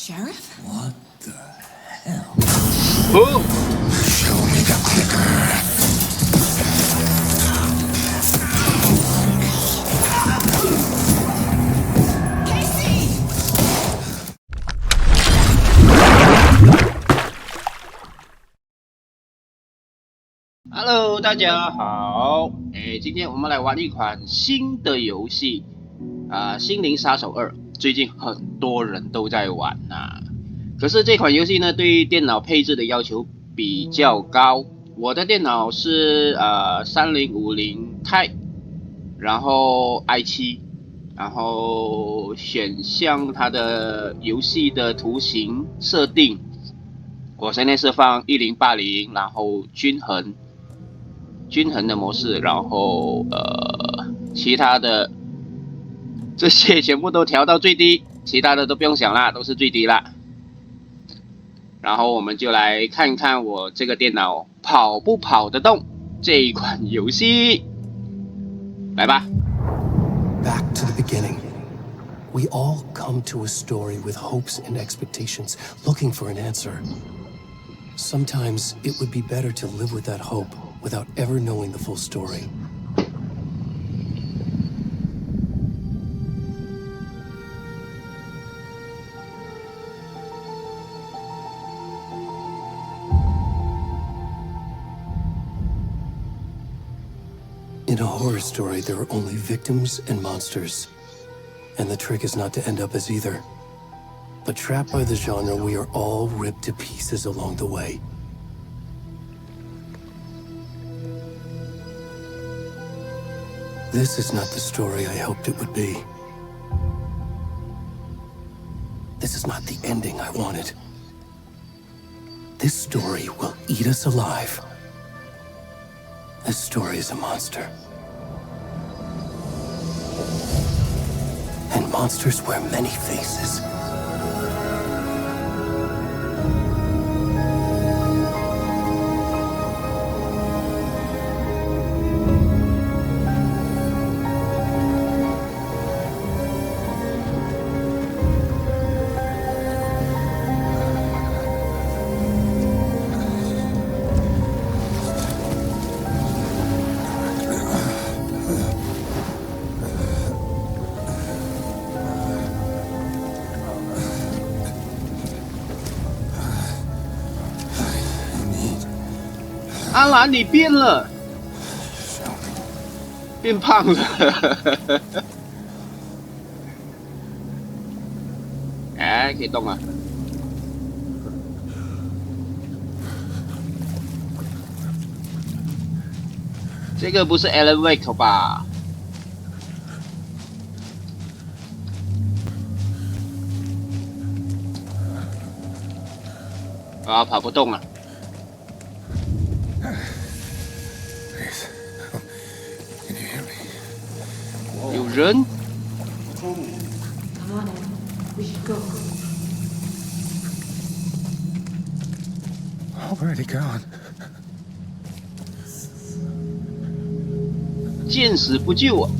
Sheriff? What the hell? Oh! Show me the clicker. Hello， 大家好，今天我们来玩一款新的游戏，心灵杀手2，最近很多人都在玩呐。可是这款游戏呢，对电脑配置的要求比较高。我的电脑是3050 Ti， 然后 i7， 然后选项它的游戏的图形设定，我现在是放1080，然后均衡的模式，然后其他的这些全部都调到最低，其他的都不用想啦，都是最低啦。然后我们就来看看我这个电脑跑不跑得动这一款游戏，来吧。Back to the beginning. We all come to a story with hopes and expectations, looking for an answer. Sometimes it would be better to live with that hope without ever knowing the full story. In a horror story, there are only victims and monsters. And the trick is not to end up as either. But trapped by the genre, we are all ripped to pieces along the way. This is not the story I hoped it would be. This is not the ending I wanted. This story will eat us alive. This story is a monster. And monsters wear many faces.阿兰，你变了，变胖了。哎，可以动了。这个不是 Alan Wake 吧？啊，跑不动了。有人 Come on in. We should go. Already gone. 见死不救啊！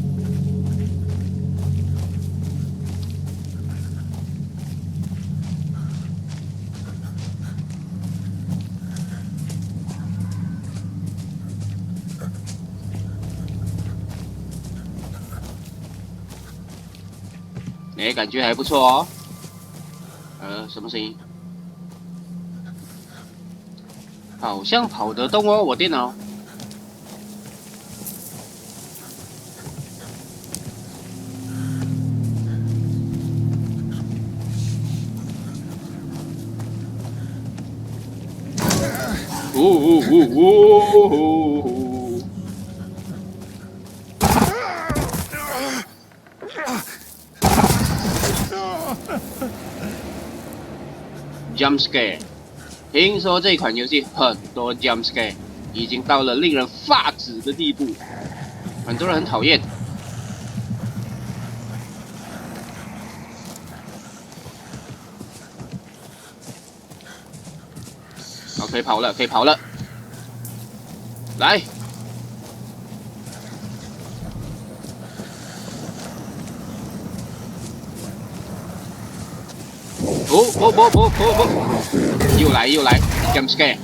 哎，感觉还不错哦。什么声音？好像跑得动哦，我电脑。Jump scare， 听说这款游戏很多 jump scare， 已经到了令人发指的地步，很多人很讨厌。好，可以跑了，可以跑了，来。哦不，又來 ，jump scare。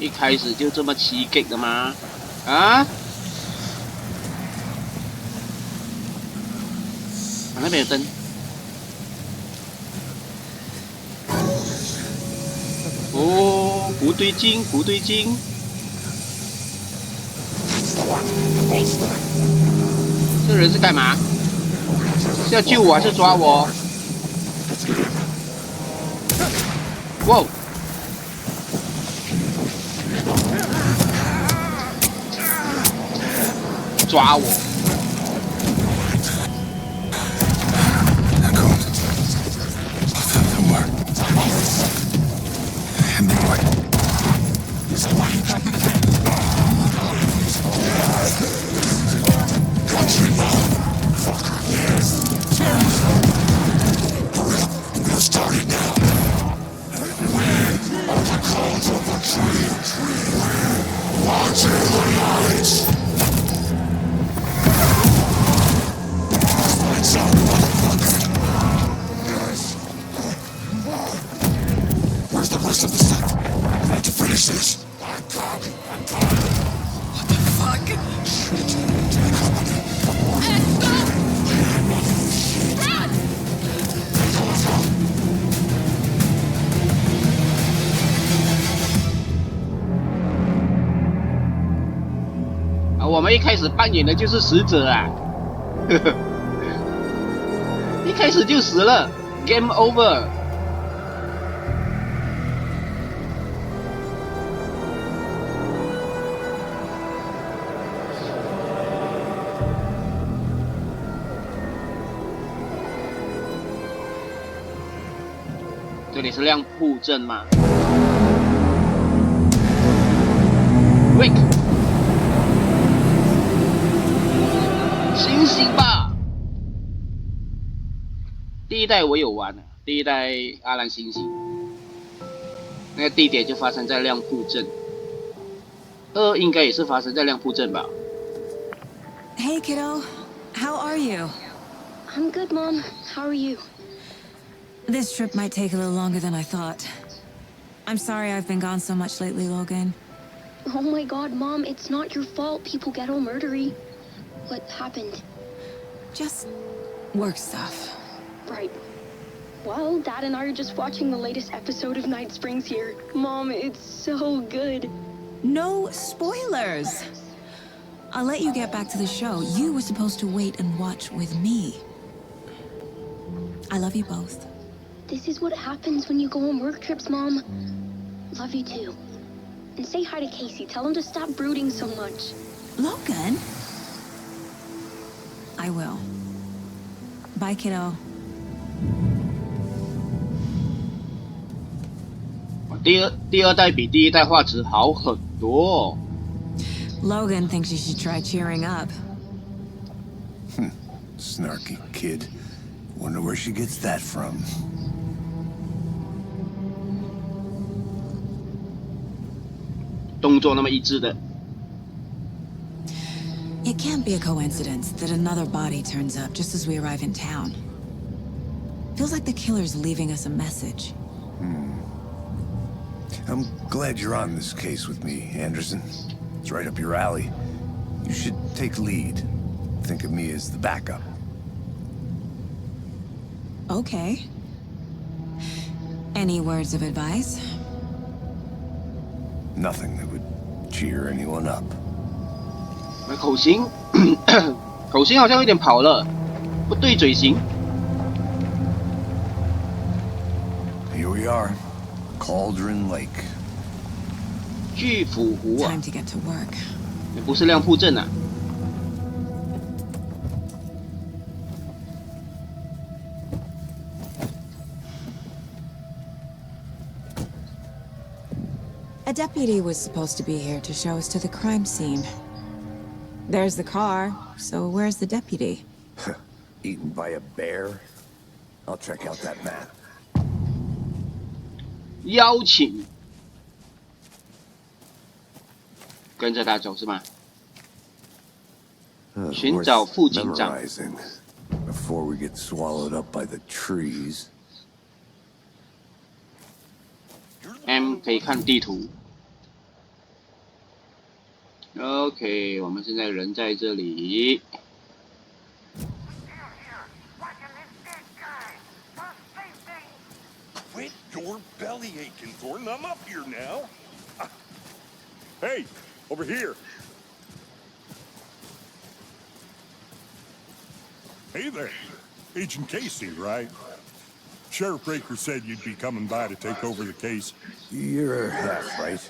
一開始就這麼刺激的嗎？啊？那邊有燈。哦，不對勁，不對勁。這人是幹嘛？是要救我還是抓我？哇！抓我！我们一开始扮演的就是死者啊，一开始就死了 ，Game Over。这里是亮铺镇吗 ？Wake。醒醒吧！第一代我有玩了，第一代阿兰星星，那个地点就发生在亮铺镇，2应该也是发生在亮铺镇吧。Hey kiddo, how are you? I'm good, Mom. How are you? This trip might take a little longer than I thought. I'm sorry I've been gone so much lately, Logan. Oh my god, Mom, it's not your fault people get all murdery. What happened? Just work stuff. Right. Well, Dad and I are just watching the latest episode of Night Springs here. Mom, it's so good. No spoilers! I'll let you get back to the show. You were supposed to wait and watch with me. I love you both. This is what happens when you go on work trips, Mom. Love you too. And say hi to Casey. Tell him to stop brooding so much. Logan? I will. Bye, kiddo. 第二代比第一代画质好很多。Logan thinks you should try cheering up. Snarky kid. Wonder where she gets that from. 动作那么一致的。It can't be a coincidence that another body turns up just as we arrive in town. Feels like the killer's leaving us a message. I'm glad you're on this case with me, Anderson. It's right up your alley. You should take lead. Think of me as the backup. Okay. Any words of advice? Nothing that would cheer anyone up. 口型，口型好像有点跑了，不对嘴型。Here we are, Cauldron Lake. 巨斧湖啊， Time to get to work. 也不是亮铺镇啊。A deputy was supposed to be here to show us to the crime scene. There's the car, so where's the deputy? Eaten by a bear? I'll check out that map. 邀请，跟着他走是吗？寻找副警长。 Memorizing before we get swallowed up by the trees. M 可以看地图。OK， 我们现在人在这里。 Quit your belly aching, Thornton. I'm up here now. Hey, over here. Hey there. Agent Casey, right? Sheriff Breaker said you'd be coming by to take over the case. You're half right.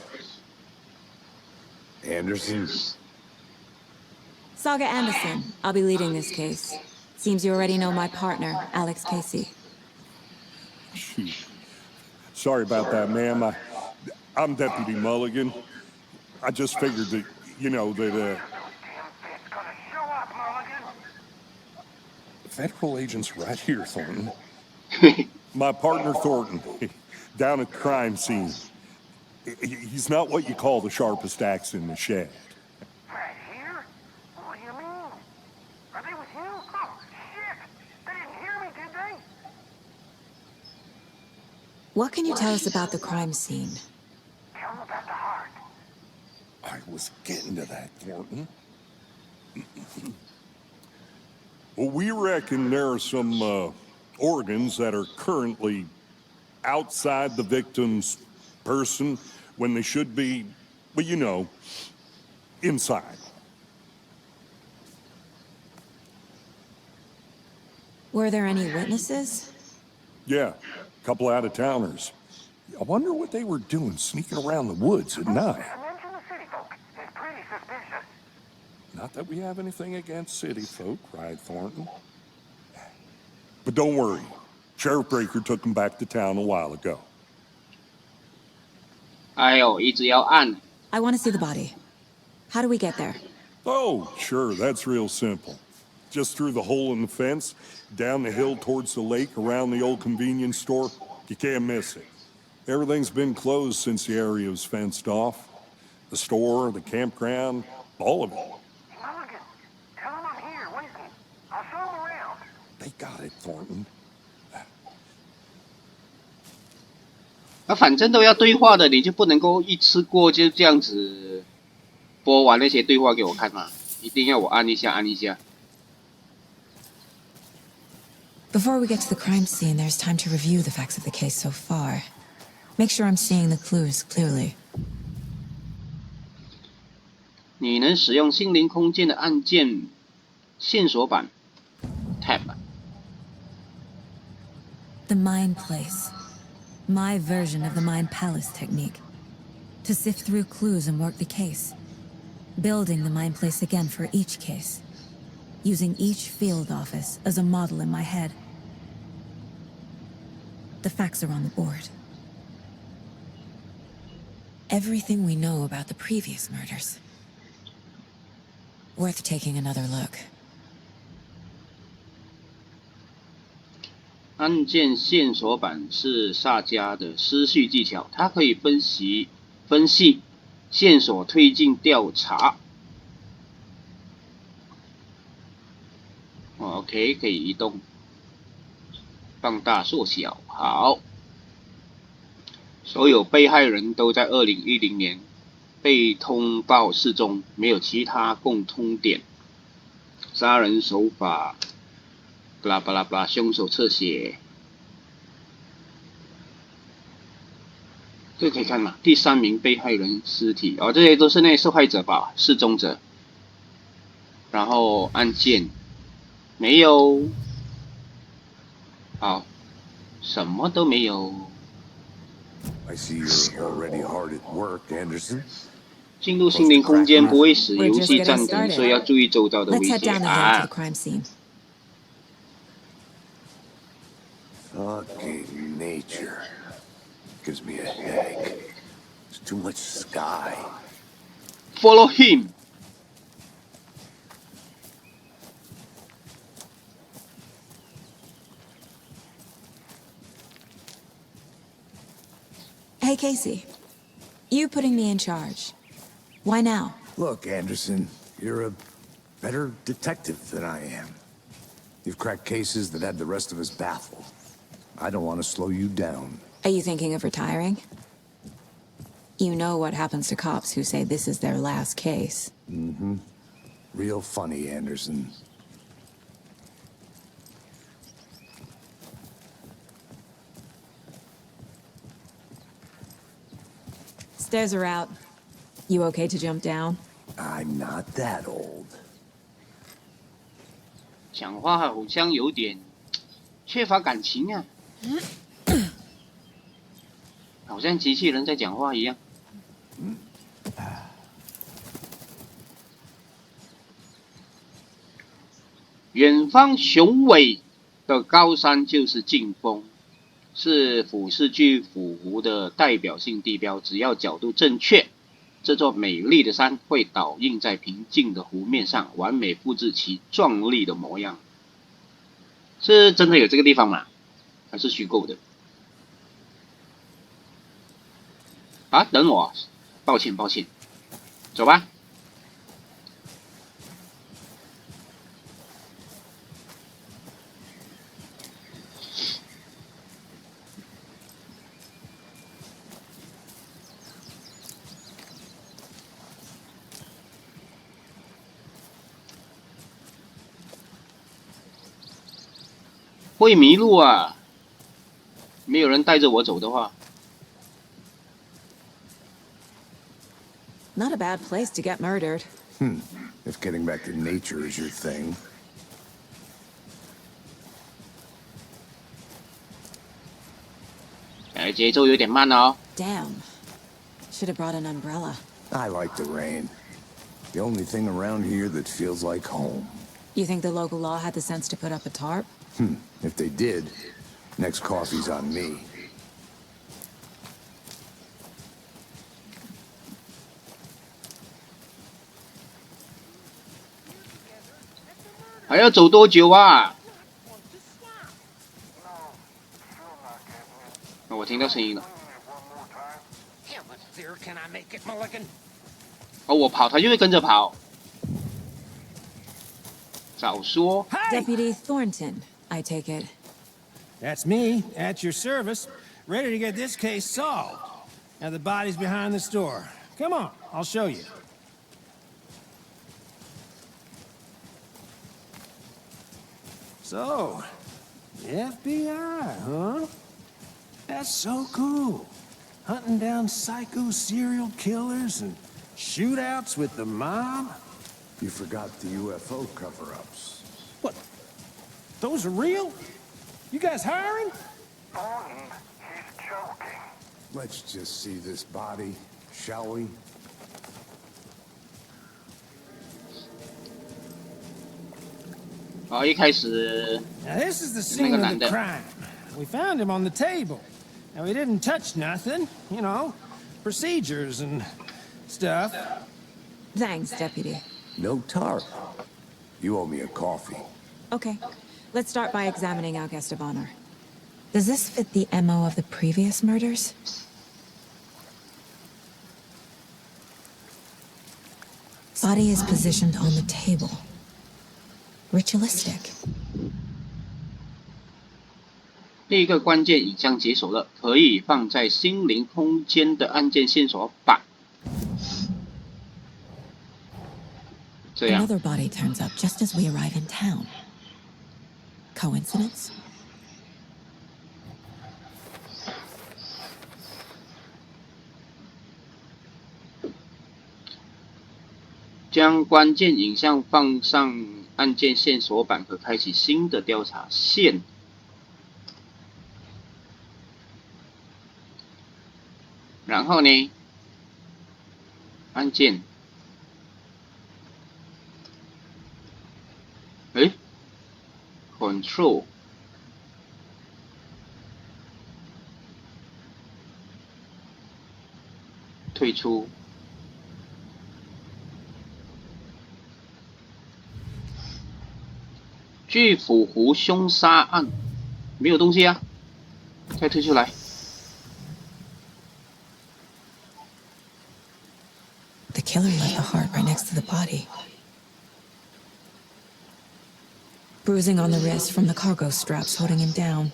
Anderson? Saga Anderson. I'll be leading this case. Seems you already know my partner, Alex Casey. Shoot. Sorry about that, ma'am. I'm Deputy Mulligan. I just figured that, you know, that, Federal agents right here, Thornton. My partner, Thornton, down at the crime scene. He's not what you call the sharpest axe in the shed. Right here? What do you mean? Are they with you? Oh, shit! They didn't hear me, did they? What can you tell us about the crime scene? Tell them about the heart. I was getting to that, Thornton. Well, we reckon there are some organs that are currently outside the victim's person when they should be, well, you know, inside. Were there any witnesses? Yeah, a couple out-of-towners. I wonder what they were doing sneaking around the woods at night. Mention the city folk. It's pretty suspicious. Not that we have anything against city folk, right, Thornton? But don't worry. Sheriff Breaker took them back to town a while ago. 哎呦，一直要按。 I want to see the body. How do we get there? Oh, sure, that's real simple. Just through the hole in the fence, down the hill towards the lake, around the old convenience store. You can't miss it. Everything's been closed since the area was fenced off. The store, the campground, all of it. Mulligan, tell them I'm here, waiting. I'll show them around. They got it, Thornton. 反正都要对话的，你就不能够一次过就这样子播完那些对话给我看嘛？一定要我按一下，按一下。 Before we get to the crime scene, there's time to review the facts of the case so far. Make sure I'm seeing the clues clearly. 你能使用心灵空间的按键线索板 Tab。 The Mind Place. My version of the Mind Palace technique. To sift through clues and work the case. Building the Mind Place again for each case. Using each field office as a model in my head. The facts are on the board. Everything we know about the previous murders. Worth taking another look. 按键线索板是萨迦的思绪技巧，它可以分析线索，推进调查。OK， 可以移动，放大缩小。好，所有被害人都在2010年被通报失踪，没有其他共通点。杀人手法。 巴拉巴拉巴拉，凶手侧写，这个可以看嘛？第3名被害人尸体，哦，这些都是那些受害者吧，失踪者。然后按键没有，好，什么都没有。 I see you're already hard at work, Anderson. 进入心灵空间不会使游戏暂停，所以要注意周遭的 Let's 危 head 险 down the hill to 啊 the！crime scene. Fucking nature. Gives me a headache. There's too much sky. Follow him. Hey, Casey. You putting me in charge. Why now? Look, Anderson, you're a better detective than I am. You've cracked cases that had the rest of us baffled. I don't want to slow you down. Are you thinking of retiring? You know what happens to cops who say this is their last case. Mm-hmm. Real funny, Anderson. Stairs are out. You okay to jump down? I'm not that old. 讲话好像有点缺乏感情啊，好像机器人在讲话一样。远方雄伟的高山就是劲峰，是俯视巨虎湖的代表性地标。只要角度正确，这座美丽的山会倒映在平静的湖面上，完美复制其壮丽的模样。是真的有这个地方吗？还是虚构的？啊，等我，抱歉，走吧。会迷路啊！没有人带着我走的话。Not a bad place to get murdered. If getting back to nature is your thing. 节奏有点慢哦。Damn. Should have brought an umbrella. I like the rain. The only thing around here that feels like home. You think the local law had the sense to put up a tarp? If they did, next coffee's on me. 还要走多久啊？我听到声音了。哦，我跑，他就会跟着跑。早说。Deputy Thornton, I take it. That's me, at your service, ready to get this case solved. Now the body's behind the store. Come on, I'll show you. So, the FBI, huh? That's so cool. Hunting down psycho serial killers and shootouts with the mob. You forgot the UFO cover-ups. What? Those are real? You guys hiring? Thornton, he's joking. Let's just see this body, shall we? Oh, 一开始 Now this is the scene of the crime. We found him on the table. Now we didn't touch nothing, you know, procedures and stuff. Thanks, Deputy. No tarp. You owe me a coffee. Okay, let's start by examining our guest of honor. Does this fit the MO of the previous murders? Body is positioned on the table. Ritualistic. 第一个关键影像解锁了，可以放在心灵空间的按键线索板。这样。 Another body turns up just as we arrive in town. Coincidence? 将关键影像放上按键线索板，可开启新的调查线。然后呢？按键。诶 ，Control。退出。 巨斧湖凶杀案，没有东西啊，再退出来。The killer left the heart right next to the body. Bruising on the wrist from the cargo straps holding him down.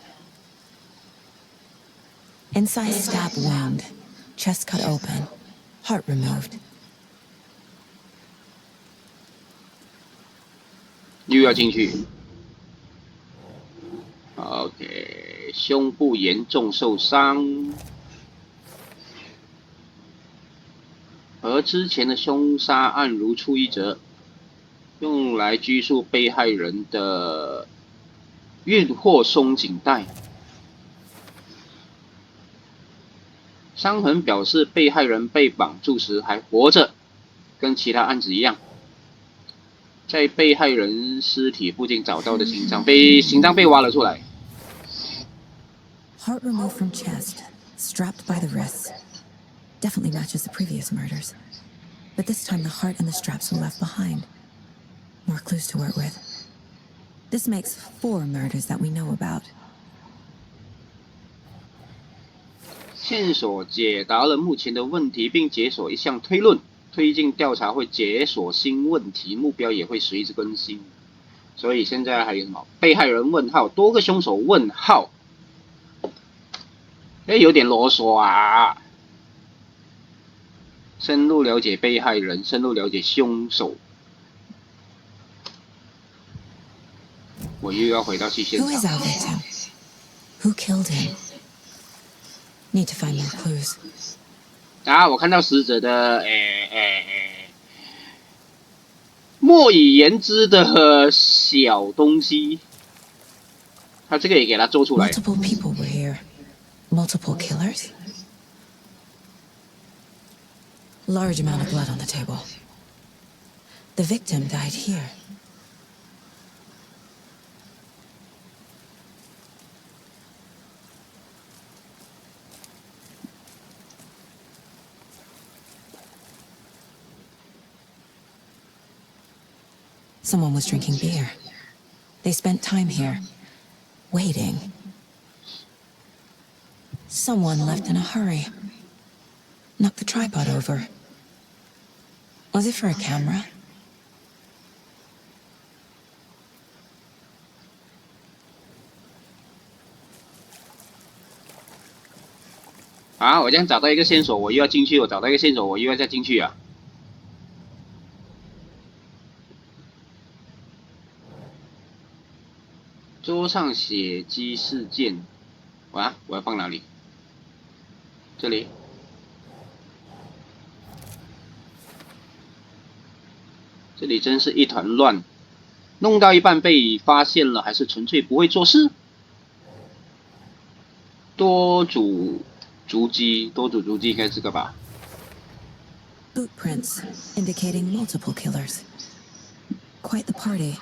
Inside stab wound, chest cut open, heart removed. 又要进去。OK， 胸部严重受伤，和之前的凶杀案如出一辙，用来拘束被害人的运货松紧带。伤痕表示被害人被绑住时还活着，跟其他案子一样。在被害人尸体附近找到的心脏被挖了出来。Heart removed from chest, strapped by the wrists. Definitely matches the previous murders. But this time the heart and the straps were left behind. More clues to work with. This makes 4 murders that we know about. 线索解答了目前的问题，并解锁一项推论。推进调查会解锁新问题，目标也会随之更新。所以现在还有什么？被害人问号，多个凶手问号。有点啰嗦啊！深入了解被害人，深入了解凶手。我又要回到去现 Who is 场。 our victim? Who killed him? Need to find more clues. 啊，我看到死者的莫以言之的小东西，他这个也给他做出来。 Multiple people were here. Multiple killers? Large amount of blood on the table. The victim died here. Someone was drinking beer. They spent time here, waiting. Someone left in a hurry. Knocked the tripod over. Was it for a camera? 啊！我这样找到一个线索，我又要进去；我找到一个线索，我又要再进去啊！桌上血迹事件，我要放哪里？这里。这里真是一团乱，弄到一半被发现了，还是纯粹不会做事？多组足迹应该这个吧 Boot prints indicating multiple killers. Quite the party.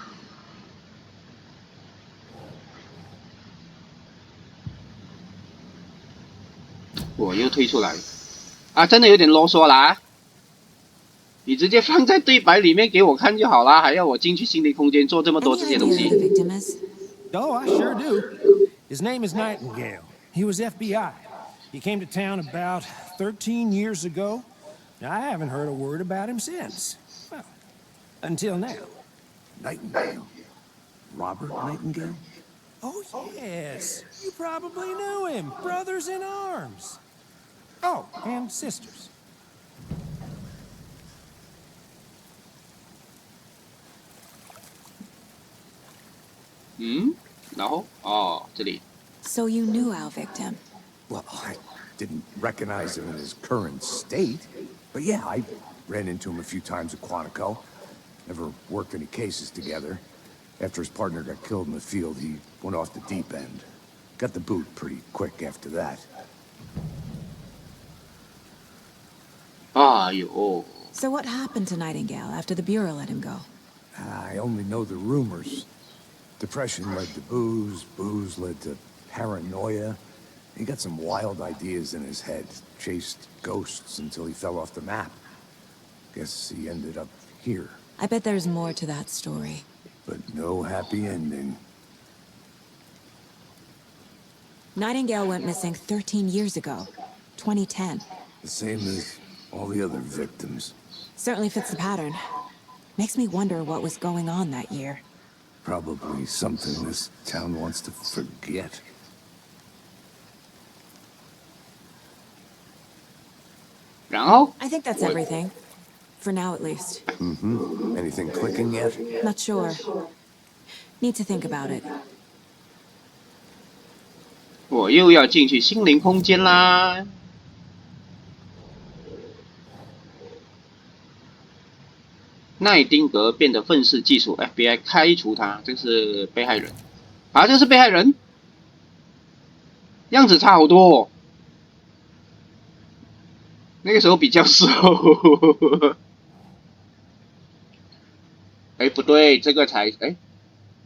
我又推出来，啊，真的有点啰嗦啦！你直接放在对白里面给我看就好啦，还要我进去心理空间做这么多 Any 这些东 idea 西 who the victim is? Oh, I sure do. His name is Nightingale. He was FBI. He came to town about 13 years ago. I haven't heard a word about him since. Well, until now. Nightingale? Robert Nightingale? Oh, yes. You probably knew him. Brothers in arms. Oh, and sisters. 然后哦，这里 So you knew our victim. Well, I didn't recognize him in his current state. But yeah, I ran into him a few times at Quantico. Never worked any cases together. After his partner got killed in the field, he went off the deep end. Got the boot pretty quick after that. 哎呦， So what happened to Nightingale after the Bureau let him go? I only know the rumors. Depression led to booze, booze led to paranoia. He got some wild ideas in his head, chased ghosts until he fell off the map. Guess he ended up here, I bet there's more to that story. but no happy ending. Nightingale went missing 13 years ago, 2010. The same as all the other victims. Certainly fits the pattern. Makes me wonder what was going on that year. Probably something this town wants to forget. 然后 I think that's everything. For now, at least. Anything clicking yet? Not sure. Need to think about it. 我又要进去心灵空间啦。奈丁格变得愤世嫉俗 ，FBI 开除他，这是被害人。啊，这是被害人，样子差好多哦。那个时候比较瘦。哎，不对，这个才哎，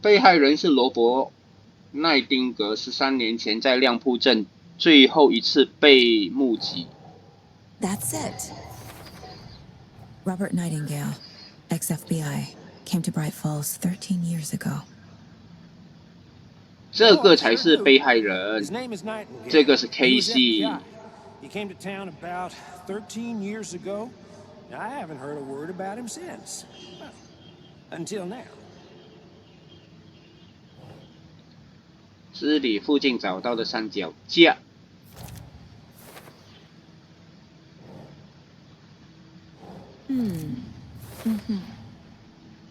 被害人是罗伯·奈丁格，13年前在亮铺镇最后一次被目击。That's it. Robert Nightingale, ex-FBI, came to Bright Falls 13 years ago. 这个才是被害人 His，name is Nightingale. 这个是 He was Casey。 FBI. He came to town about 13 years ago. I haven't heard a word about him since. Well, until now. 知里附近找到的三脚架。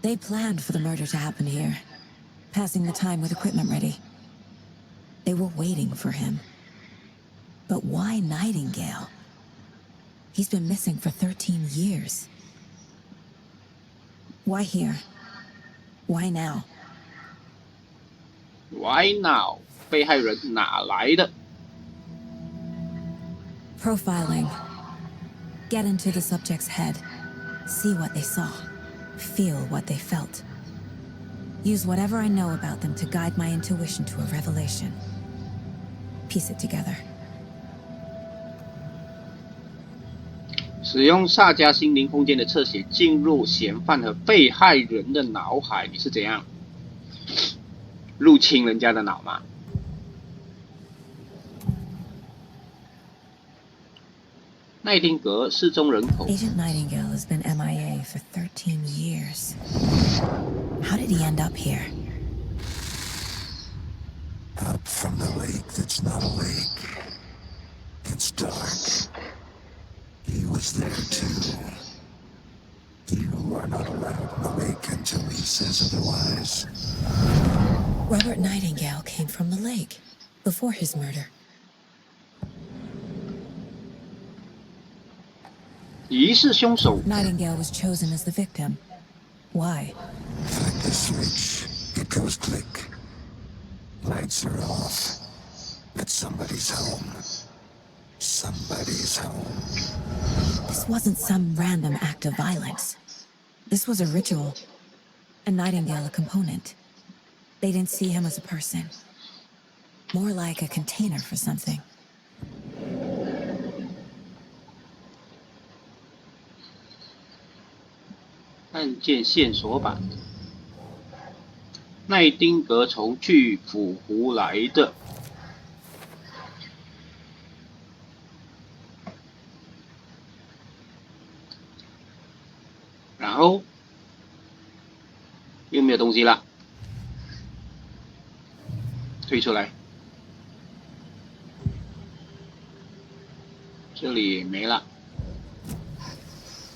They planned for the murder to happen here, passing the time with equipment ready. They were waiting for him. But why Nightingale? He's been missing for 13 years. Why here? Why now? Why now？ 被害人哪来的？ Profiling. Get into the subject's head. See what they saw. Feel what they felt. Use whatever I know about them to guide my intuition to a revelation. Piece it together. 使用萨迦心灵空间的侧写进入嫌犯和被害人的脑海，你是怎样入侵人家的脑吗？奈丁格失踪人口。 Agent Nightingale has been MIA for 13 years. How did he end up here? Up from the lake that's not a lake. It's dark. He was there too. You are not allowed in the lake until he says otherwise. Robert Nightingale came from the lake before his murder. 疑似凶手 Nightingale was chosen as the victim. Why? Flick the switch. It goes click. Lights are off. But somebody's home. Somebody's home. This wasn't some random act of violence. This was a ritual. And Nightingale a component. They didn't see him as a person. More like a container for something. 案件线索版。奈丁格从巨斧湖来的。然后又没有东西了，退出来。这里也没了。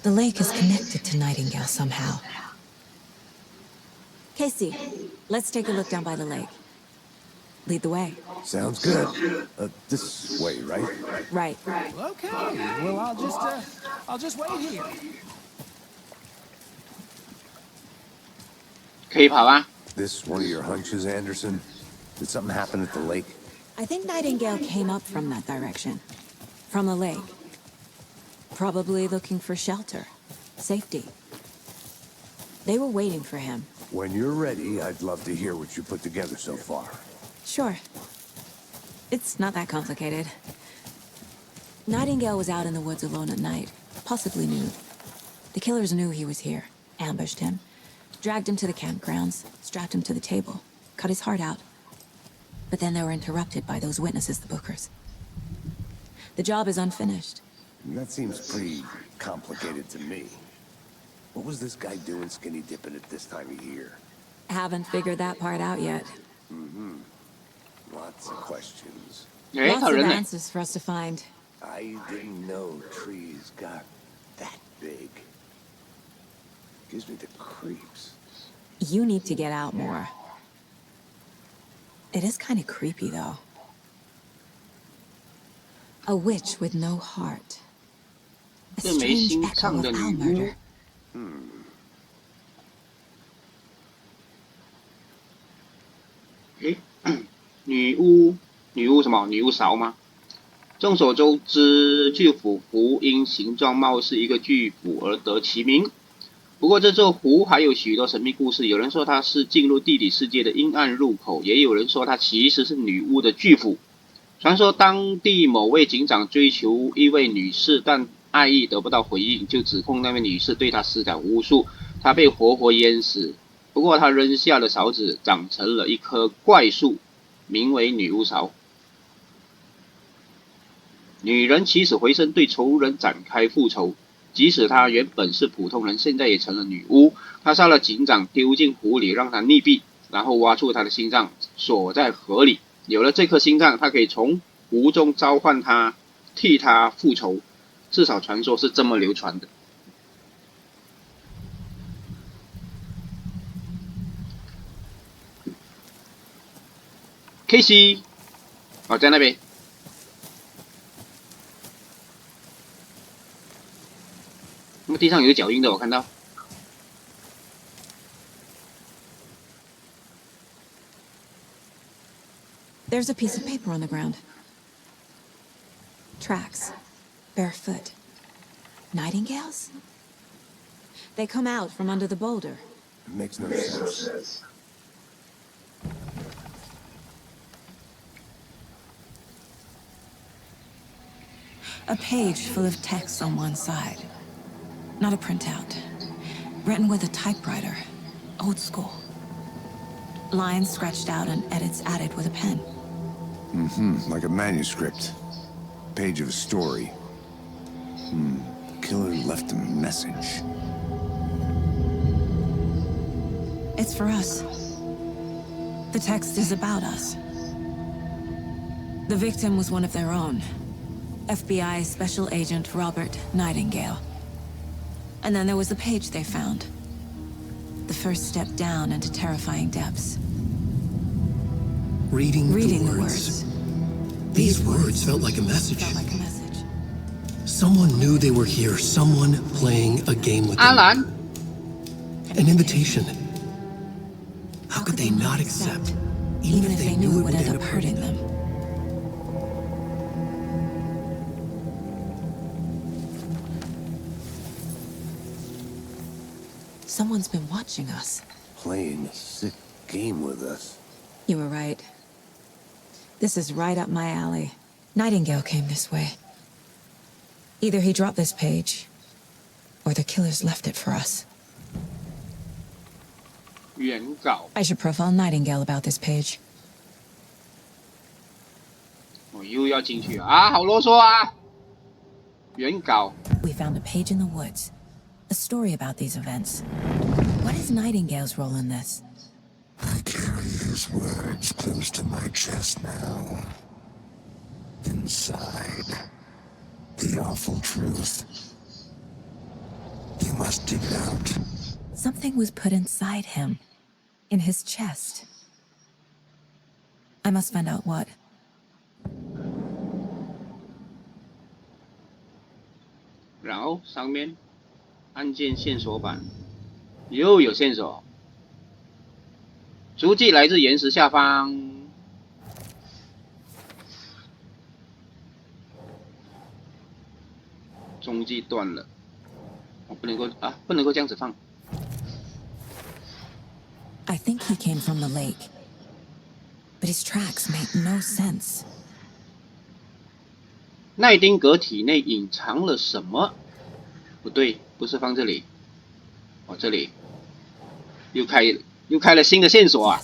The lake is connected to Nightingale somehow. Casey, let's take a look down by the lake. Lead the way. Sounds good. This way, right? Right. Okay. Well, I'll just wait here. 可以跑啊！ This one of your hunches, Anderson? Did something happen at the lake? I think Nightingale came up from that direction. From the lake. Probably looking for shelter. Safety. They were waiting for him. When you're ready, I'd love to hear what you put together so far. Sure. It's not that complicated. Nightingale was out in the woods alone at night, possibly nude. The killers knew he was here, ambushed him, dragged him to the campgrounds, strapped him to the table, cut his heart out. But then they were interrupted by those witnesses, the Bookers. The job is unfinished. That seems pretty complicated to me. What was this guy doing skinny dipping at this time of year? Haven't figured that part out yet. Lots of questions. Lots of answers for us to find. I didn't know trees got that big. Gives me the creeps. You need to get out more. It is kind of creepy, though. A witch with no heart. A strange echo of owl murder. 女巫什么？女巫勺吗？众所周知，巨斧湖因形状貌似一个巨斧而得其名。不过这座湖还有许多神秘故事，有人说它是进入地底世界的阴暗入口，也有人说它其实是女巫的巨斧。传说当地某位警长追求一位女士，但爱意得不到回应，就指控那位女士对他施展巫术，他被活活淹死。不过他扔下的勺子长成了一棵怪树，名为女巫勺。女人起死回生，对仇人展开复仇。即使她原本是普通人，现在也成了女巫。她杀了警长，丢进湖里让他溺毙，然后挖出他的心脏，锁在河里。有了这颗心脏，她可以从湖中召唤他，替他复仇。至少传说是这么流传的。Casey， 哦，在那边。那么地上有脚印的，我看到。There's a piece of paper on the ground. Tracks. Barefoot. Nightingales? They come out from under the boulder. It makes no sense. A page full of text on one side. Not a printout. Written with a typewriter. Old school. Lines scratched out and edits added with a pen. Like a manuscript. Page of a story. The killer left a message. It's for us. The text is about us. The victim was one of their own. FBI Special Agent Robert Nightingale. And then there was the page they found. The first step down into terrifying depths. Reading the words. These words felt like a message. Someone knew they were here. Someone playing a game with them. Alan. An invitation. How could they not accept, even if they knew it would end up hurting them? Someone's been watching us. Playing a sick game with us. You were right. This is right up my alley. Nightingale came this way. Either he dropped this page, or the killers left it for us. 原稿。 I should profile Nightingale about this page. 我又要进去啊！好啰嗦啊！原稿。 We found a page in the woods. A story about these events. What is Nightingale's role in this? I carry his words close to my chest now. Inside, the awful truth. You must dig it out. Something was put inside him. In his chest. I must find out what. 然后上面案件线索板又有线索，足迹来自岩石下方。踪迹断了，我不能够这样子放。 I think he came from the lake. But his tracks make no sense. 奈丁格体内隐藏了什么？不对，不是放这里。哦，这里又开了新的线索啊！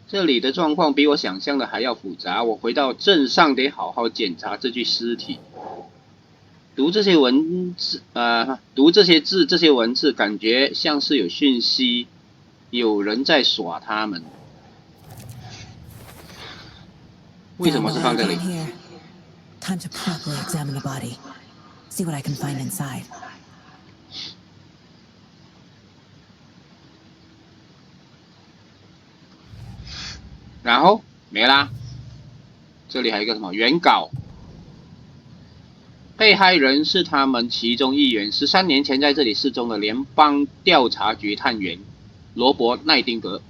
这里的状况比我想象的还要复杂，我回到镇上得好好检查这具尸体。读这些文字，读这些字，这些文字，感觉像是有讯息，有人在耍他们。为什么是放这里？ Time to properly examine the body. See what I can find inside. 然后没啦。这里还有一个什么原稿？被害人是他们其中一员，13年前在这里失踪的联邦调查局探员罗伯·奈丁格。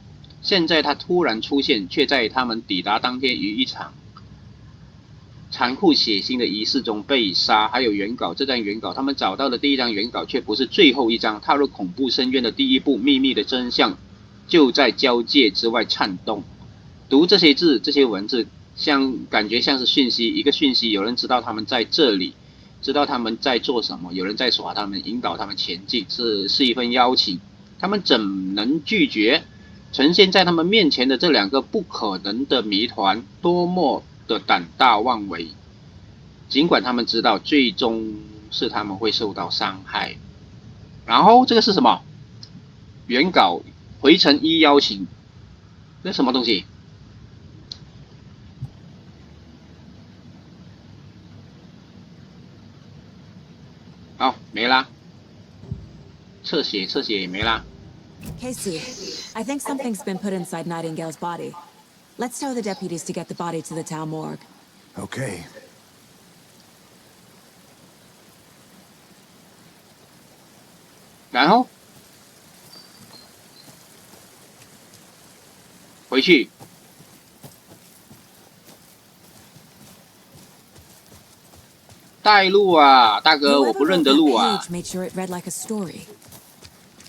现在他突然出现，却在他们抵达当天于一场残酷血腥的仪式中被杀。还有原稿，这张原稿，他们找到的第一张原稿却不是最后一张。踏入恐怖深渊的第一步，秘密的真相就在交界之外颤动。读这些字，这些文字，感觉像是讯息，一个讯息，有人知道他们在这里，知道他们在做什么，有人在耍他们，引导他们前进，是一份邀请。他们怎能拒绝？呈现在他们面前的这两个不可能的谜团，多么的胆大妄为！尽管他们知道最终是他们会受到伤害。然后这个是什么？原稿回程一邀请，这什么东西？好，没啦。侧写也没啦。 Casey, I think something's been put inside Nightingale's body. Let's tell the deputies to get the body to the town morgue. Okay. 然后回去。带路啊，大哥，我不认得路啊。 Made sure it read like a story,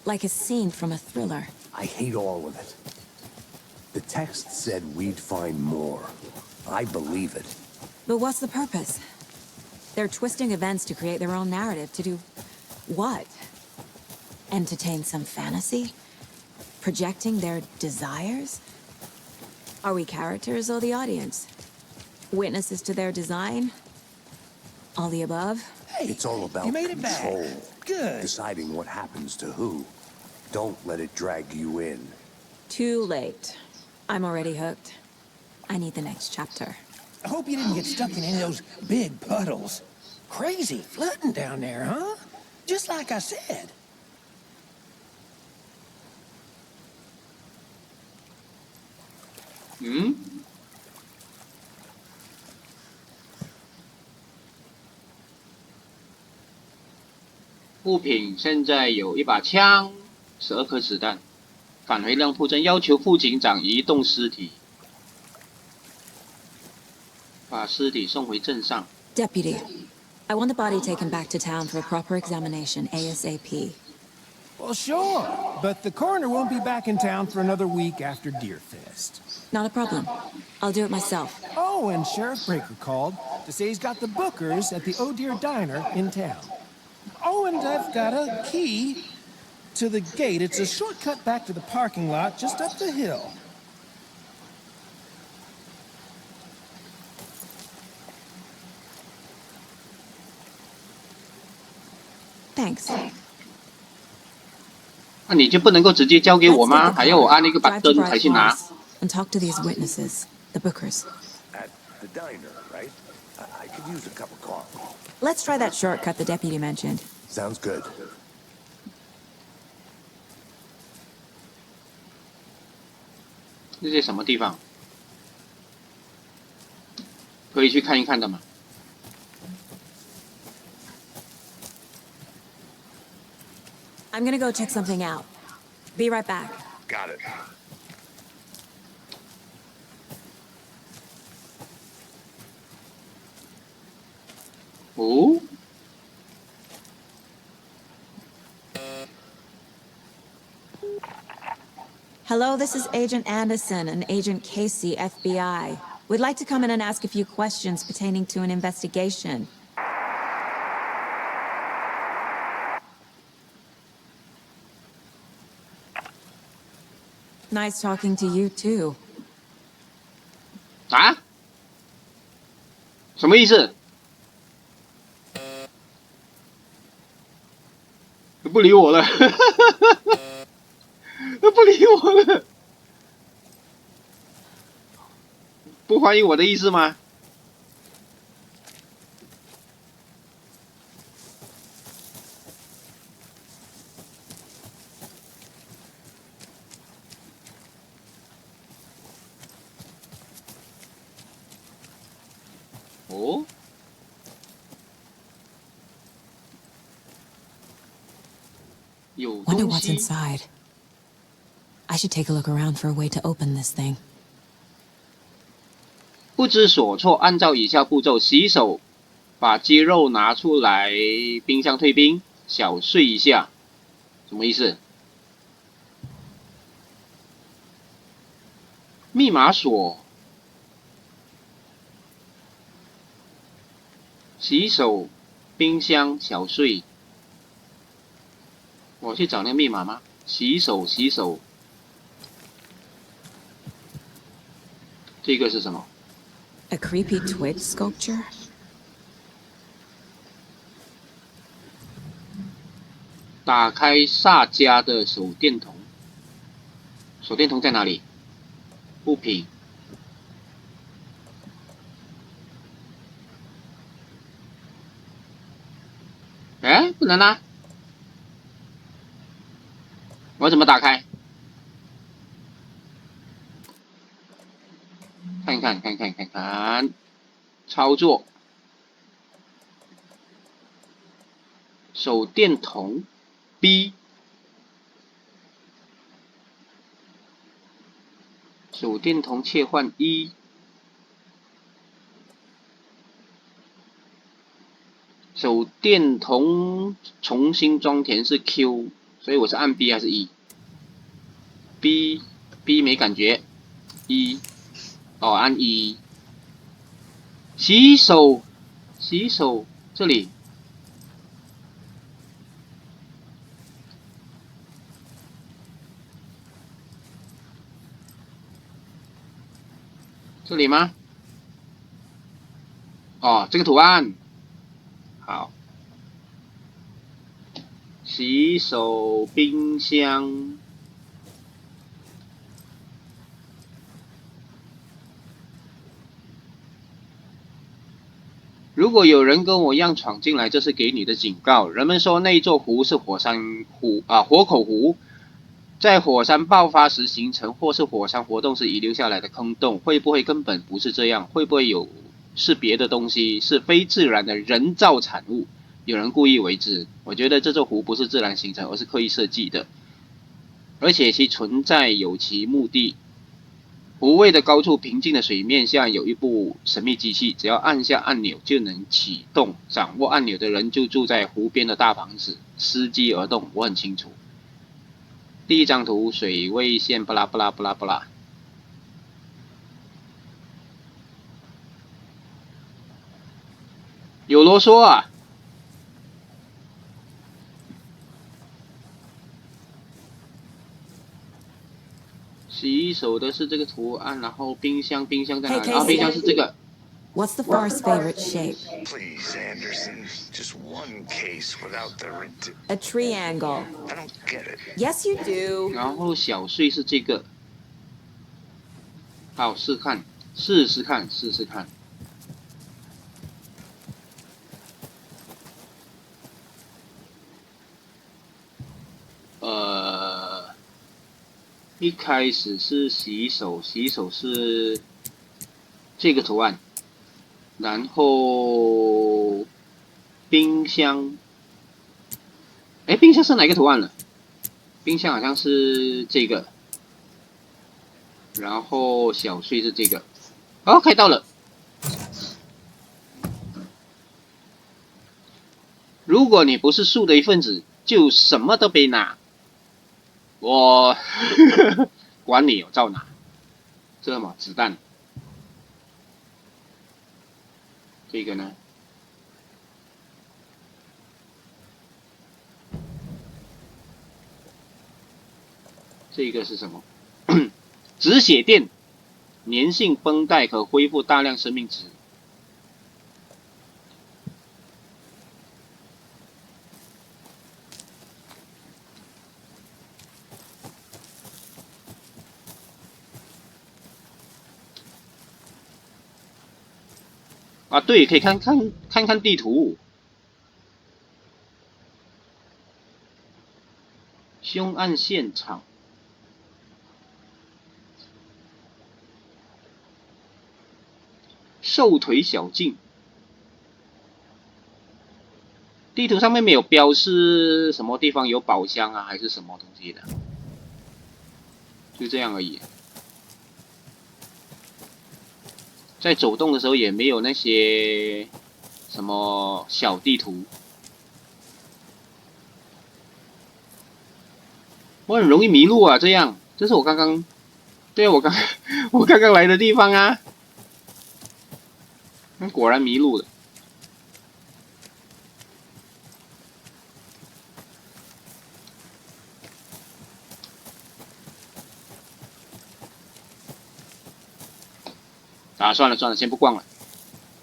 like a scene from a thriller. I hate all of it. The text said we'd find more. I believe it. But what's the purpose? They're twisting events to create their own narrative. To do what? Entertain some fantasy? Projecting their desires? Are we characters or the audience? Witnesses to their design? All the above? Hey, It's all about you made it control. back. Good. Deciding what happens to who. Don't let it drag you in. Too late. I'm already hooked. I need the next chapter. I hope you didn't get stuck in any of those big puddles. Crazy flooding down there, huh? Just like I said. 物品现在有一把枪，12颗子弹。返回亮铺镇，要求副警长移动尸体，把尸体送回镇上。 Deputy, I want the body taken back to town for a proper examination ASAP. Well, sure, but the coroner won't be back in town for another week after Deerfest. Not a problem. I'll do it myself. Oh, and Sheriff Breaker called to say he's got the bookers at the Oh Dear Diner in town. Oh, and I've got a key to the gate. It's a shortcut back to the parking lot just up the hill. Thanks. 那你就不能够直接交给我 Let's 吗？ take the 还要我按那个 car, drive to button 才去 Bright 拿？ Falls, and talk to these witnesses, the bookers. At the diner, right? I could use a cup of coffee. Let's try that shortcut the deputy mentioned. Sounds good. 这些什么地方？可以去看一看的吗？ I'm gonna go check something out. Be right back. Got it. Oh? Hello, this is Agent Anderson and Agent Casey, FBI. We'd like to come in and ask a few questions pertaining to an investigation. Nice talking to you, too. 啊？什么意思？不理我了，不理我了，不欢迎我的意思吗？哦。 有 Wonder 东 what's 西， inside. I should take a look around for a way to open this thing. 不知所措，按照以下步骤洗手，把鸡肉拿出来，冰箱退冰，小碎一下，什么意思？密码锁，洗手，冰箱小碎。我去找那个密码吗？洗手，洗手。这个是什么？ A creepy twig sculpture? 打开萨迦的手电筒。手电筒在哪里？物品。哎，不能啦！我怎么打开？看，操作。手电筒 B， 手电筒切换1，手电筒重新装填是 Q， 所以我是按 B 还是 E？B 没感觉 ，E 哦按 E， 洗手这里。 这里吗？哦，这个图案，好。洗手冰箱，如果有人跟我一样闯进来，这是给你的警告。人们说那座湖是火口湖。 在火山爆发时形成，或是火山活动时遗留下来的坑洞，会不会根本不是这样？会不会是别的东西，是非自然的人造产物？有人故意为之。我觉得这座湖不是自然形成，而是刻意设计的，而且其存在有其目的。湖位的高处，平静的水面下有一部神秘机器，只要按下按钮就能启动。掌握按钮的人就住在湖边的大房子，伺机而动。我很清楚。 第一张图，水位线，巴拉巴拉巴拉巴拉，有啰嗦啊！洗手的是这个图案，然后冰箱在哪里？啊，冰箱是这个。 What's the far's favorite shape? Please, Anderson. Just one case without the A triangle. I don't get it. Yes, you do. 然后小碎是这个。好，试试看。一开始是洗手是这个图案。 然后冰箱，哎，冰箱是哪个图案了？冰箱好像是这个，然后小碎是这个。哦，开到了。如果你不是树的一份子，就什么都别拿。我管你，我照拿。这嘛，子弹。 这个呢？这个是什么？止血垫。粘性绷带可恢复大量生命值。啊，对，可以看看地图。凶案现场。瘦腿小径。地图上面没有标示什么地方有宝箱啊，还是什么东西的，就这样而已。在走动的时候也没有那些什么小地图，我很容易迷路啊！这样，这是我刚刚，对啊，我刚刚来的地方啊，那果然迷路了。啊，算了，先不逛了，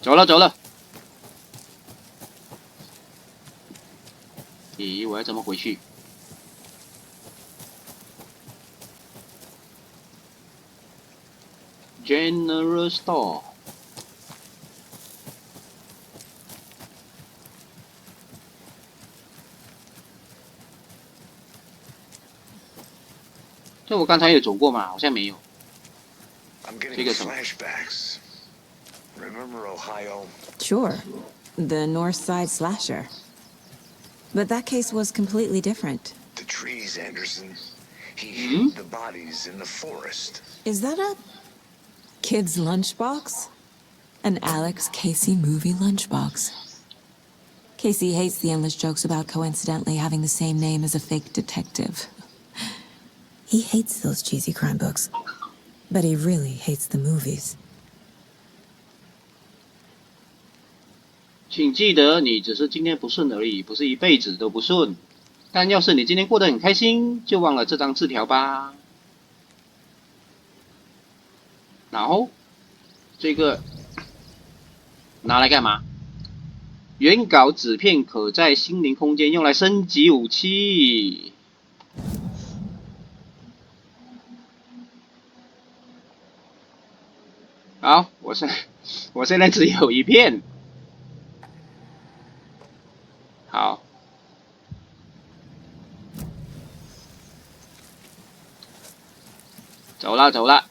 走了。咦，我要怎么回去？General Store。这我刚才有走过吗？好像没有。I'm getting flashbacks. Remember Ohio? Sure. The North Side Slasher. But that case was completely different. The trees, Anderson. He hid the bodies in the forest. Is that a kid's lunchbox? An Alex Casey movie lunchbox. Casey hates the endless jokes about coincidentally having the same name as a fake detective. He hates those cheesy crime books. But he really hates the movies. 请记得，你只是今天不顺而已，不是一辈子都不顺。但要是你今天过得很开心，就忘了这张字条吧。然后，这个拿来干嘛？原稿纸片可在心灵空间用来升级武器。好，我现在只有一片。好，走了。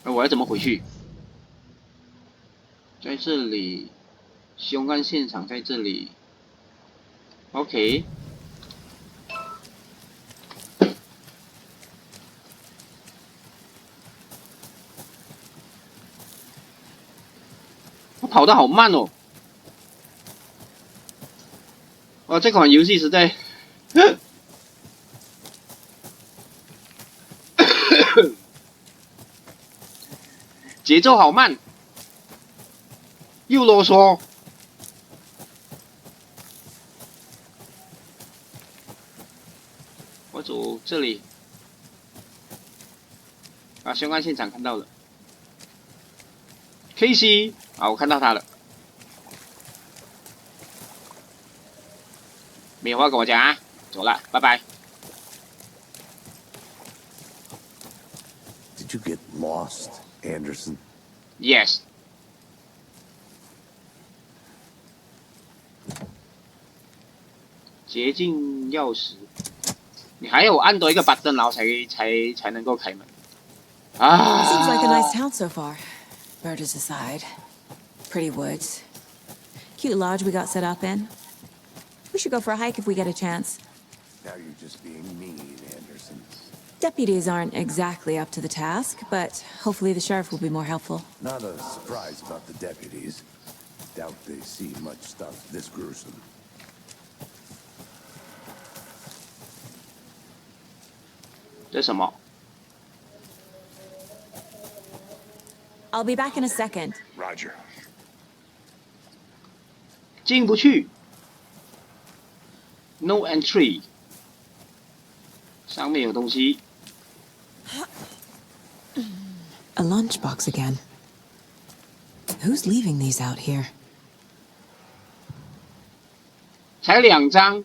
那我要怎么回去？在这里，凶案现场在这里。OK。我跑得好慢哦！哇，这款游戏实在，节奏好慢，又啰嗦。我走这里，啊，凶案现场看到了 ，Casey。啊，我看到他了，没有话跟我讲啊，走了，拜拜。Did you get lost, Anderson? Yes. 捷径钥匙，你还有按多一个 button， 然后才能够开门。啊 Seems like a nice town so far. Murders aside. Pretty woods. Cute lodge we got set up in. We should go for a hike if we get a chance. Now you're just being mean, Anderson. Deputies aren't exactly up to the task, but hopefully the sheriff will be more helpful. Not a surprise about the deputies. Doubt they see much stuff this gruesome. 这什么？ I'll be back in a second. Roger. 进不去 ，No entry。上面有东西。lunchbox again. Who's leaving these out here? 才2张，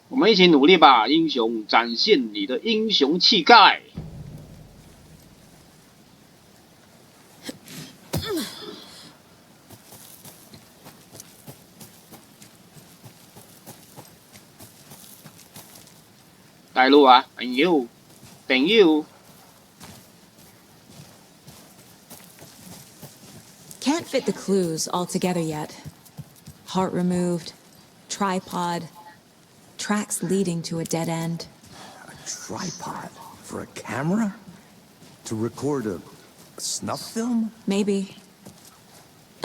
我们一起努力吧，英雄！展现你的英雄气概。带路啊！哎呦，等you。Can't fit the clues all together yet. Heart removed, tripod, tracks leading to a dead end. A tripod for a camera? To record a snuff film? Maybe.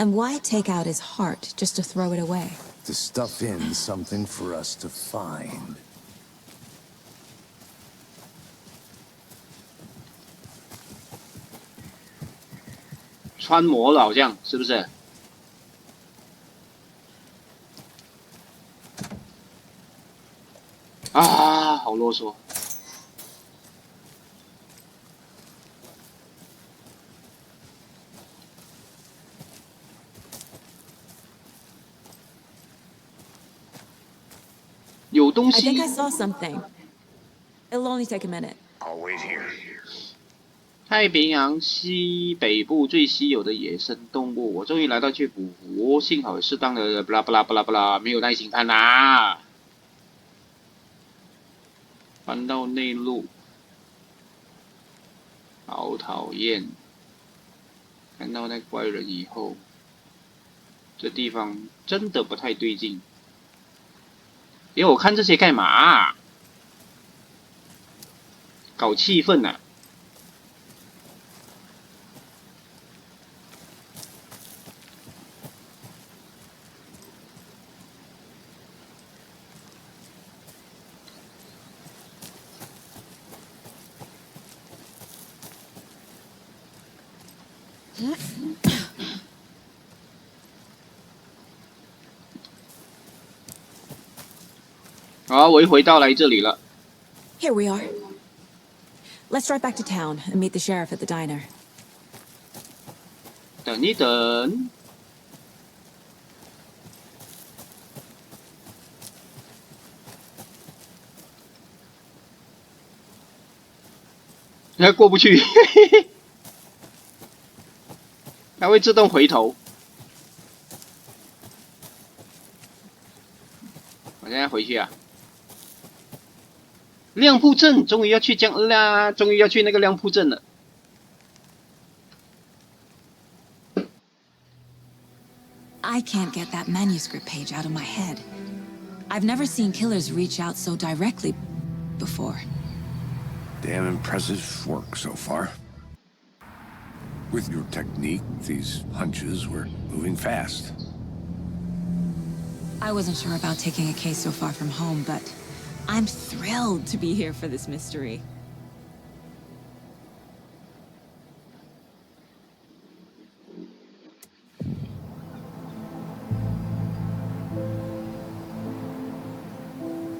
And why take out his heart just to throw it away? To stuff in something for us to find. 穿模了，好像是不是？啊，好啰嗦。有东 I 西。 think I saw something. It'll only take a minute. I'll wait here. 太平洋西北部最稀有的野生动物，我终于来到去捕获，幸好有适当的不啦不啦不啦不啦，没有耐心看呐。翻到内陆，好讨厌！看到那怪人以后，这地方真的不太对劲。因为我看这些干嘛？搞气氛呐！好，我一回到来这里了。 Here we are. Let's drive back to town and meet the sheriff at the diner. 等一等，还过不去，它会自动回头。我现在回去啊。 亮铺镇终于要去啦，终于要去那个亮铺镇了。I can't get that manuscript page out of my head. I've never seen killers reach out so directly before. Damn impressive work so far. With your technique, these hunches were moving fast. I wasn't sure about taking a case so far from home, but I'm thrilled to be here for this mystery.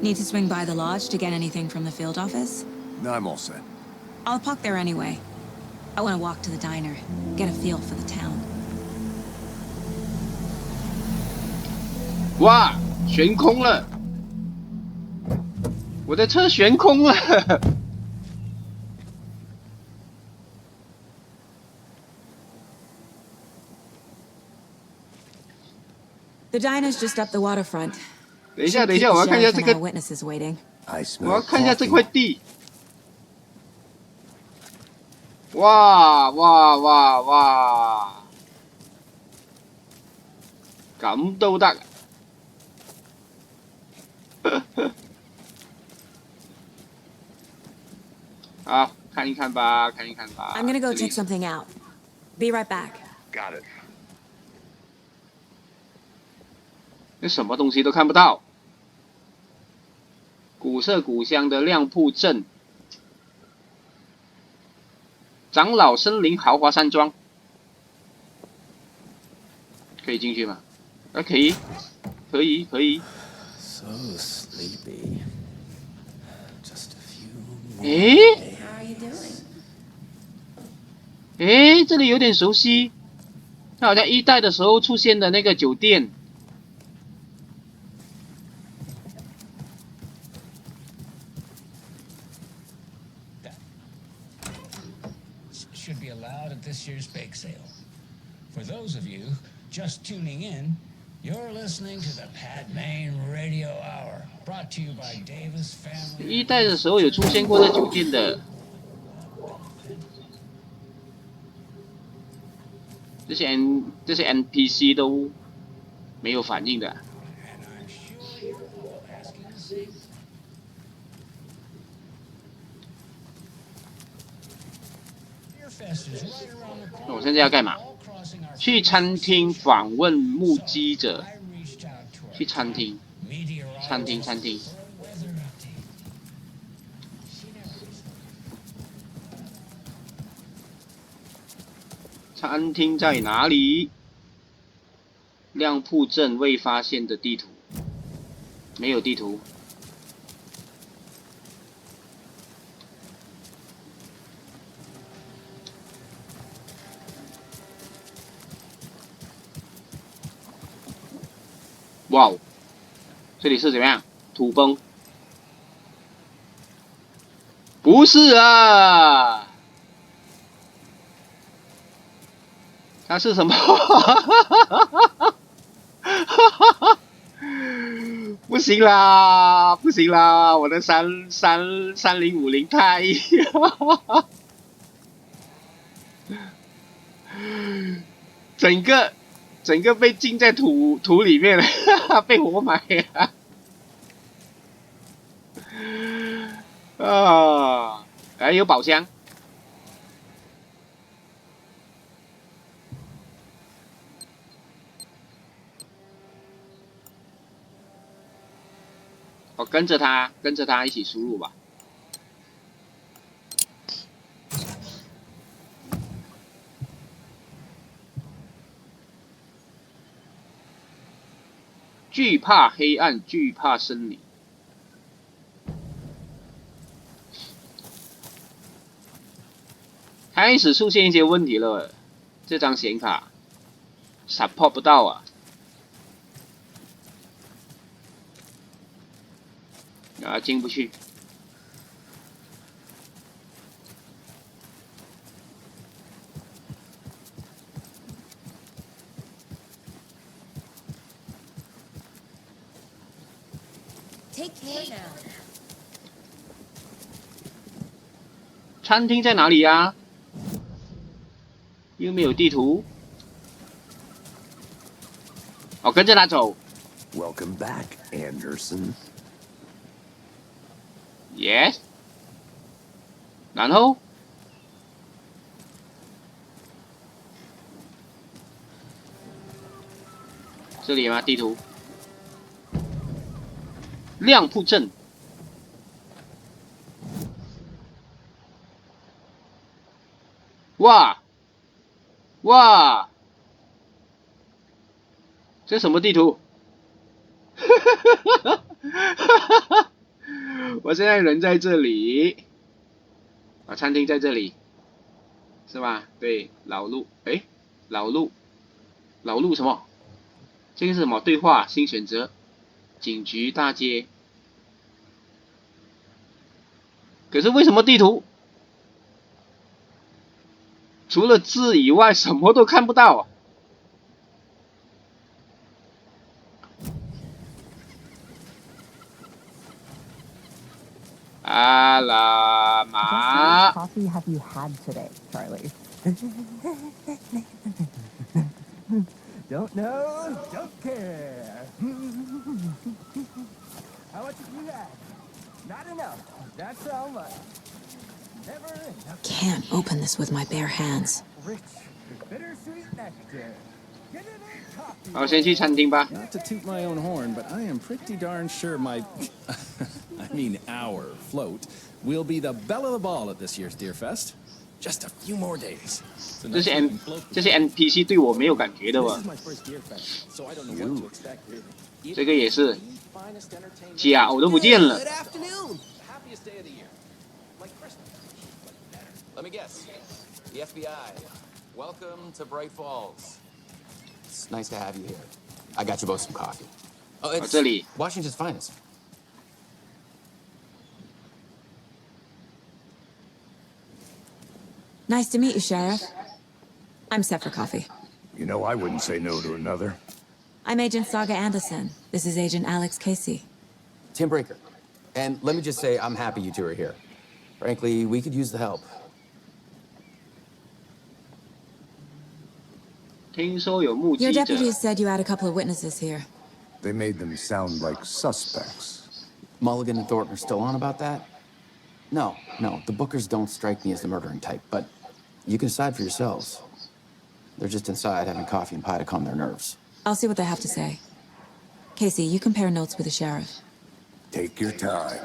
Need to swing by the lodge to get anything from the field office? No, I'm all set. I'll park there anyway. I want to walk to the diner, get a feel for the town. 哇，悬空了！我的车悬空了。The diner's just up the waterfront. 等一下，等一下，我要看一下这个， witnesses waiting. 我要看一下这块地。哇哇哇哇！咁都得。好，看一看吧，看一看吧。 I'm gonna go check something out. Be right back. Got it. 那什么东西都看不到。古色古香的亮铺镇，长老森林豪华山庄，可以进去吗？啊，可以，可以，可以。 So sleepy. Just a few. 诶？诶，这里有点熟悉，它好像一代的时候出现的那个酒店。Should be allowed at this year's bake sale. For those of you just tuning in, you're listening to the Pat Main Radio Hour, brought to you by Davis Family. 一代的时候有出现过的酒店的，这些 NPC 都没有反应的。我现在要干嘛？去餐厅访问目击者。去餐厅。餐厅在哪里？亮铺镇未发现的地图，没有地图。哇哦，这里是怎么样？土崩？不是啊，它是什么？不行啦，不行啦，我的3050太，整个被浸在土里面了，被活埋了。啊，还有宝箱。我跟着他一起输入吧。惧怕黑暗，惧怕森林。开始出现一些问题了，这张显卡 support 不到啊。啊，进不去。餐厅在哪里呀？又没有地图。我跟着他走。Welcome back, Anderson. Yes. 然后这里吗？地图。亮铺镇。哇！这什么地图？我现在人在这里，啊，餐厅在这里，是吧？对，老路，哎，老路什么？这个是什么？对话，新选择，警局大街。可是为什么地图除了字以外什么都看不到啊？阿拉玛。 Coffee have you had today, Charlie? Don't know, don't care. How much have you had? Not enough. That's how much. Never enough. Can't open this with my bare hands. Rich, bittersweet nectar. Get it in coffee. 好，先去餐厅吧。 Not to toot my own horn, but I am pretty darn sure my, I mean our float will be the belle of the ball at this year's Deer Fest. Just a few more days. 这些 NPC 对我没有感觉的吧？ 这个也是，假偶都不见了。 Let me guess. The FBI. Welcome to Bright Falls. It's nice to have you here. I got you both some coffee. Oh, it's Washington's finest. Nice to meet you, Sheriff. I'm set for coffee. You know, I wouldn't say no to another. I'm Agent Saga Anderson. This is Agent Alex Casey. Tim Breaker. And let me just say, I'm happy you two are here. Frankly, we could use the help. 听说有目击 Your 者。 deputies said you had a couple of witnesses here. They made them sound like suspects. Mulligan and Thornton are still on about that? No, the Bookers don't strike me as the murdering type, but you can decide for yourselves. They're just inside having coffee and pie to calm their nerves. I'll see what they have to say. Casey, you compare notes with the sheriff. Take your time.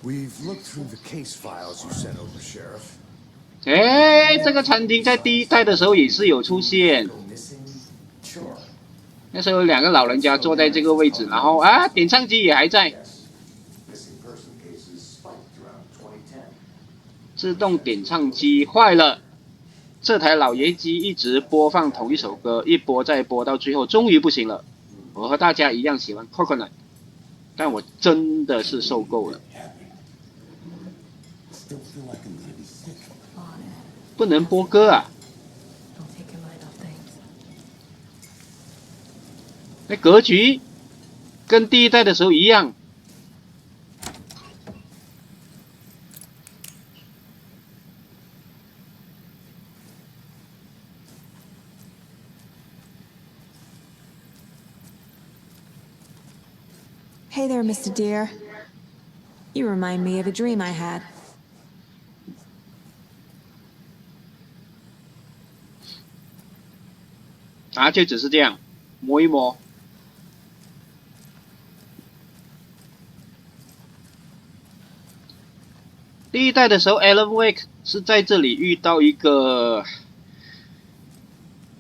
We've looked through the case files you sent over, Sheriff. 哎，这个餐厅在第一代的时候也是有出现。那时候有2个老人家坐在这个位置，然后点唱机也还在。自动点唱机坏了，这台老爷机一直播放同一首歌，一播再播，到最后终于不行了。我和大家一样喜欢 Coconut， 但我真的是受够了。不能播歌啊！那格局跟第一代的时候一样。Hey there, Mr. Deer. You remind me of a dream I had. 就只是这样摸一摸。第一代的时候 ，Alan Wake 是在这里遇到一个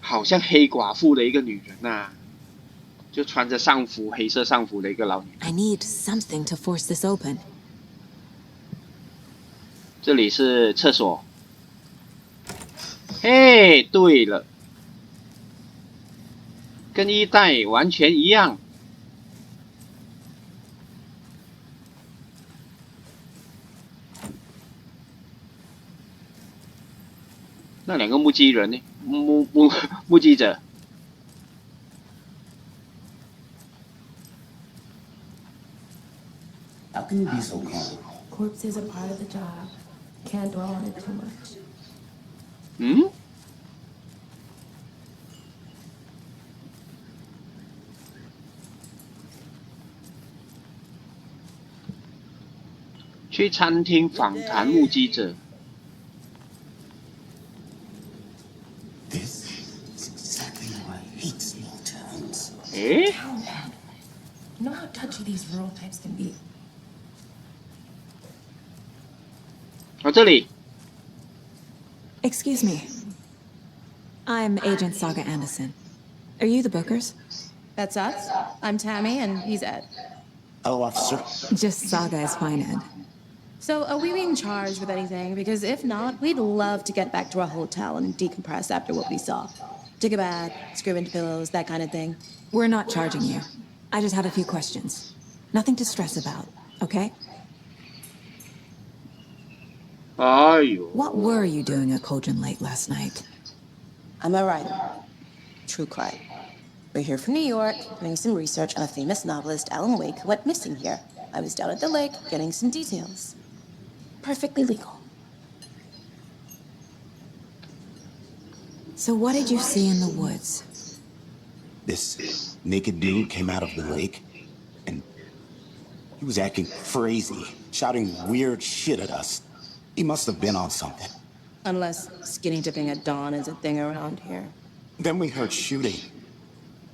好像黑寡妇的一个女人呐，就穿着上服，黑色上服的一个老女人。I need something to force this open. 这里是厕所。嘿，对了。跟一代完全一样。那2个目击人呢？目击者。How can you be so calm? Corpses are part of the job. Can't dwell on it too much. 嗯？去餐厅访谈目击者。This is exactly why I hate small towns. 诶？ You know how touchy these rural types can be. 这里。Excuse me. I'm Agent Saga Anderson. Are you the Bookers? That's us. I'm Tammy, and he's Ed. Hello, officer. Just Saga is fine, Ed. So, are we being charged with anything? Because if not, we'd love to get back to our hotel and decompress after what we saw. Take a bath, screw into pillows, that kind of thing. We're not charging you. I just had a few questions. Nothing to stress about, okay? What were you doing at Cauldron Lake last night? I'm a writer. True crime. We're here from New York, doing some research on a famous novelist, Alan Wake, who went missing here. I was down at the lake, getting some details. Perfectly legal. So what did you see in the woods? This naked dude came out of the lake, and he was acting crazy, shouting weird shit at us. He must have been on something. Unless skinny dipping at dawn is a thing around here. Then we heard shooting.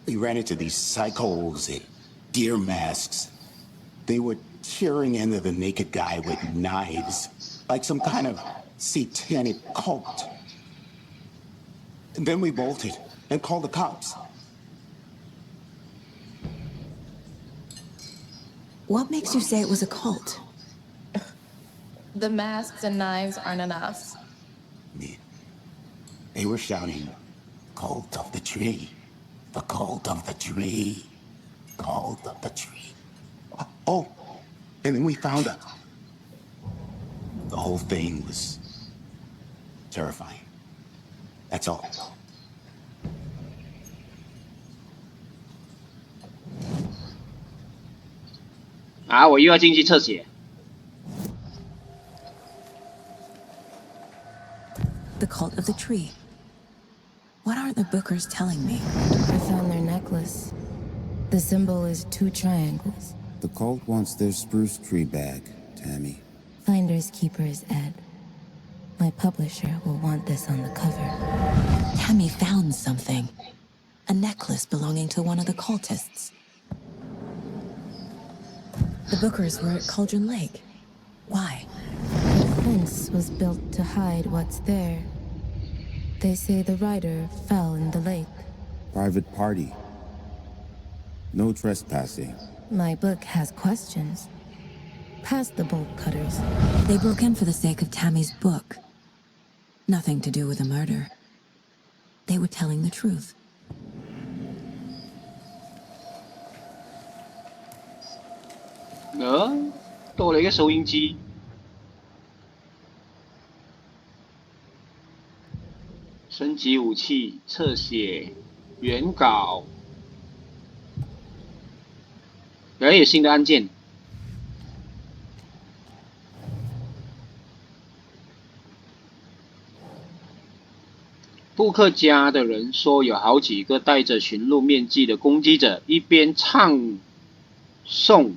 We ran into these psychos in deer masks. They were tearing into the naked guy with knives, like some kind of satanic cult. And then we bolted and called the cops. What makes you say it was a cult? The masks and knives aren't enough. They were shouting, "Cult of the tree, the cult of the tree, cult of the tree." Oh, and then we found her. The whole thing was terrifying. That's all. Ah, 我又要进去测血。The cult of the tree. What are the bookers telling me? I found their necklace. The symbol is 2 triangles. The cult wants their spruce tree back, Tammy. Finders keepers, Ed. My publisher will want this on the cover. Tammy found something. A necklace belonging to one of the cultists. The bookers were at Cauldron Lake. Why? The fence was built to hide what's there. They say the rider fell in the lake. Private party. No trespassing. My book has questions. Past the bolt cutters. They broke in for the sake of Tammy's book. Nothing to do with the murder. They were telling the truth. No, 多了一个收音机。升级武器、侧写、原稿，原来有新的按键。布克家的人说，有好几个戴着驯鹿面具的攻击者，一边唱诵，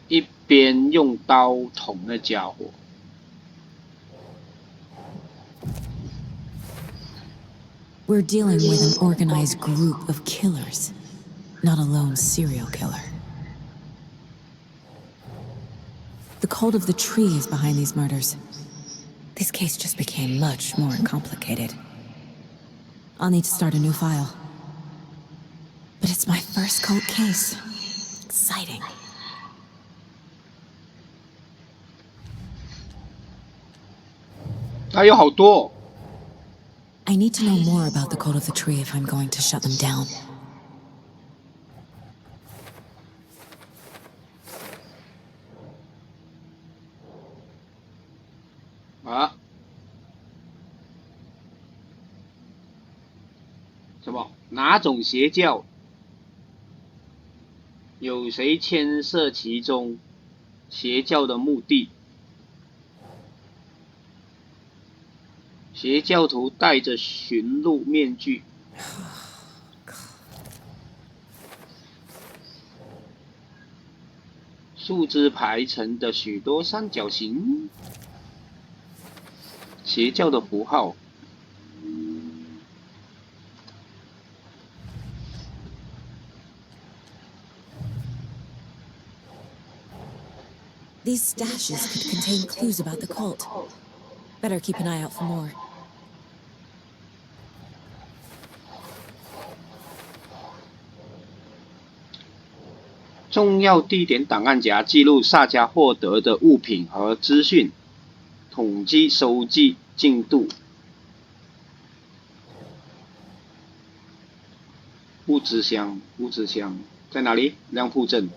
一边用刀捅那家伙。We're dealing with an organized group of killers, not a lone serial killer. The cult of the tree is behind these murders. This case just became much more complicated. I'll need to start a new file. But it's my first cult case. Exciting. I need to know more about the cult of the tree if I'm going to shut them down. Ah. 什么？哪种邪教？有谁牵涉其中？邪教的目的？邪教徒戴着驯鹿面具。树枝排成的许多三角形。邪教的符号。These stashes could contain clues about the cult. Better keep an eye out for more. 重要地点档案夹记录萨迦获得的物品和资讯，统计收集进度。物资箱在哪里？亮铺镇。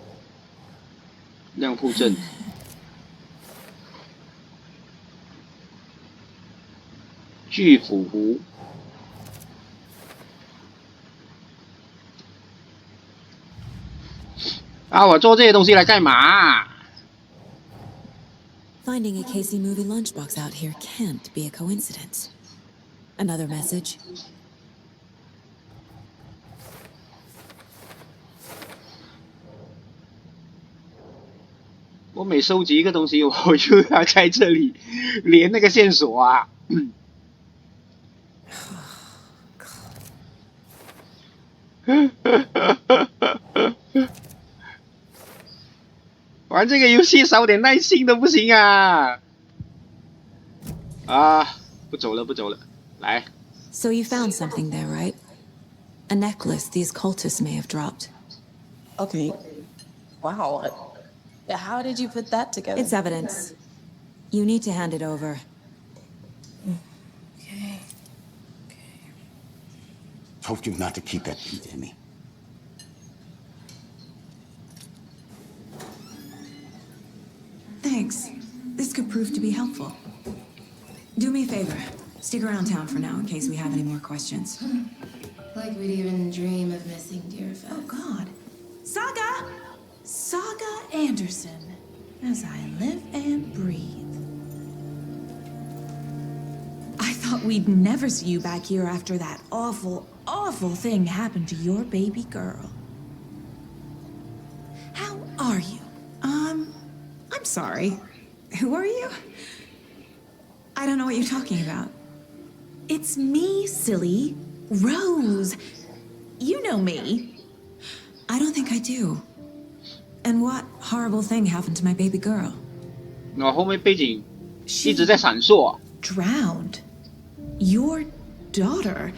巨斧湖。啊！我做这些东西来干嘛？Finding a Casey movie lunchbox out here can't be a coincidence. Another message. 我每收集一个东西，我就要在这里连那个线索啊。玩这个游戏少点耐心都不行啊！啊，不走了，来。So you found something there, right? A necklace these cultists may have dropped. Okay. Wow. How did you put that together? It's evidence. You need to hand it over. Okay. Told you not to keep that pen to me. Thanks. This could prove to be helpful. Do me a favor. Stick around town for now in case we have any more questions. Like we'd even dream of missing Deerfest. Oh, God. Saga Anderson. As I live and breathe. I thought we'd never see you back here after that awful, awful thing happened to your baby girl. How are you? I'm sorry. Who are you? I don't know what you're talking about. It's me, silly. Rose. You know me. I don't think I do. And what horrible thing happened to my baby girl? 我后面背景一直在闪烁。Drowned. Your daughter.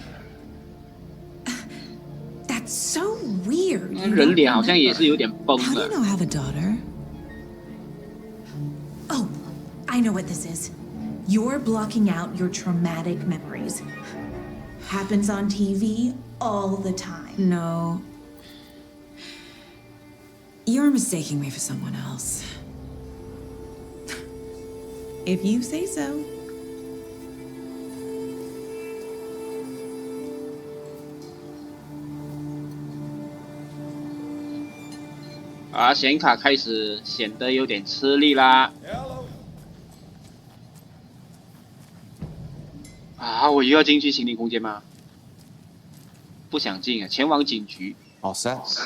That's so weird. 人脸好像也是有点崩 How do 了 you。know I have a daughter? Oh, I know what this is. You're blocking out your traumatic memories. Happens on TV all the time. No. You're mistaking me for someone else. If you say so. 啊，显卡开始显得有点吃力啦。啊，我又要进去心灵空间吗？不想进啊，前往警局。 All set.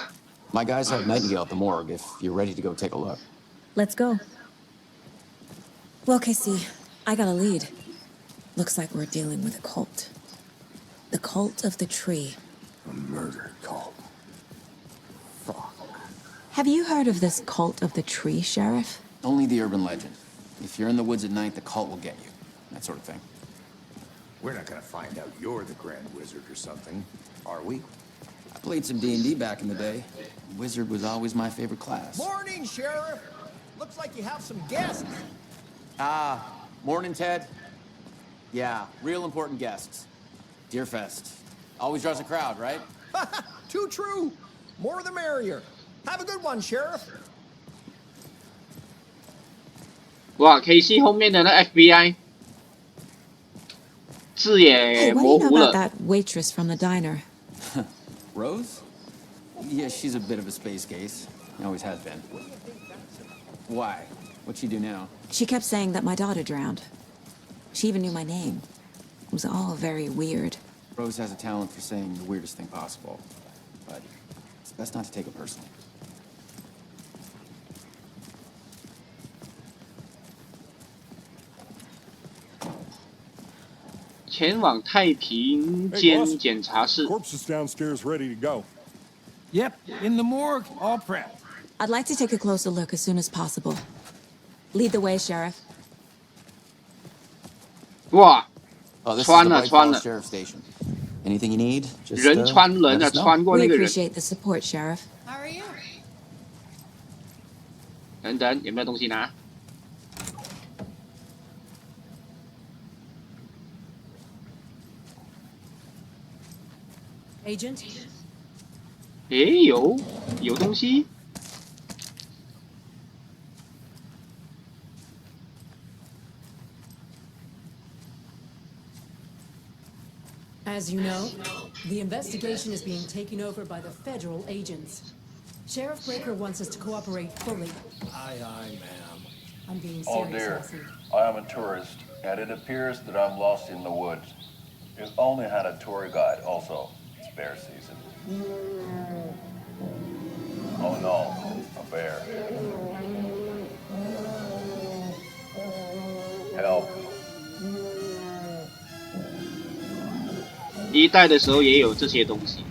My guys have Nightingale at the morgue if you're ready to go take a look. Let's go. Well, Casey, I got a lead. Looks like we're dealing with a cult. The cult of the tree. A murder cult. Fuck. Have you heard of this cult of the tree, Sheriff? Only the urban legend. If you're in the woods at night, the cult will get you. That sort of thing. We're not gonna find out you're the Grand Wizard or something, are we? I played some D&D back in the day. Wizard was always my favorite class. Morning, Sheriff. Looks like you have some guests. Morning, Ted. Yeah, real important guests. Deerfest. Always draws a crowd, right? Too true. More the merrier. Have a good one, Sheriff. 哇 ，KC 后面的那 FBI 字 Hey, 也 what do 模 you know 糊 about 了。 that waitress from the diner? Rose? Yeah, she's a bit of a space case. Always has been. Why? What'd she do now? She kept saying that my daughter drowned. She even knew my name. It was all very weird. Rose has a talent for saying the weirdest thing possible. But it's best not to take it personally. 前往太平间检查室。 Corpse is downstairs ready to go. Yep, in the morgue, all prepped. I'd like to take a closer look as soon as possible. Lead the way, Sheriff. 哇， Oh, this is 穿 the 了 White 穿 Falls 了， Sheriff Station. Anything you need? Just 人穿人 let 啊， us know. 穿过 We 那个人。 appreciate the support, Sheriff. How are you? 等等，有没有东西拿？ Agent? 诶，有东西。 As you know, the investigation is being taken over by the federal agents. Sheriff Breaker wants us to cooperate fully. Aye, ma'am. I'm being Oh serious, dear, Elsie. I am a tourist, and it appears that I'm lost in the woods. You've only had a tour guide, also. It's bear season. Oh no, a bear. Help. 一代的时候也有这些东西。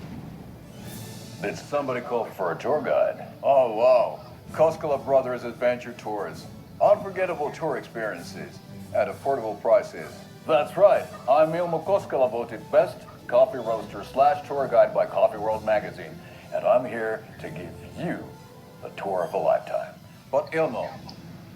Did somebody call for a tour guide? Oh wow, Koskela Brothers Adventure Tours. Unforgettable tour experiences at affordable prices. That's right, I'm Ilmo Koskela, voted best coffee roaster / tour guide by Coffee World magazine, and I'm here to give you the tour of a lifetime. But Ilmo,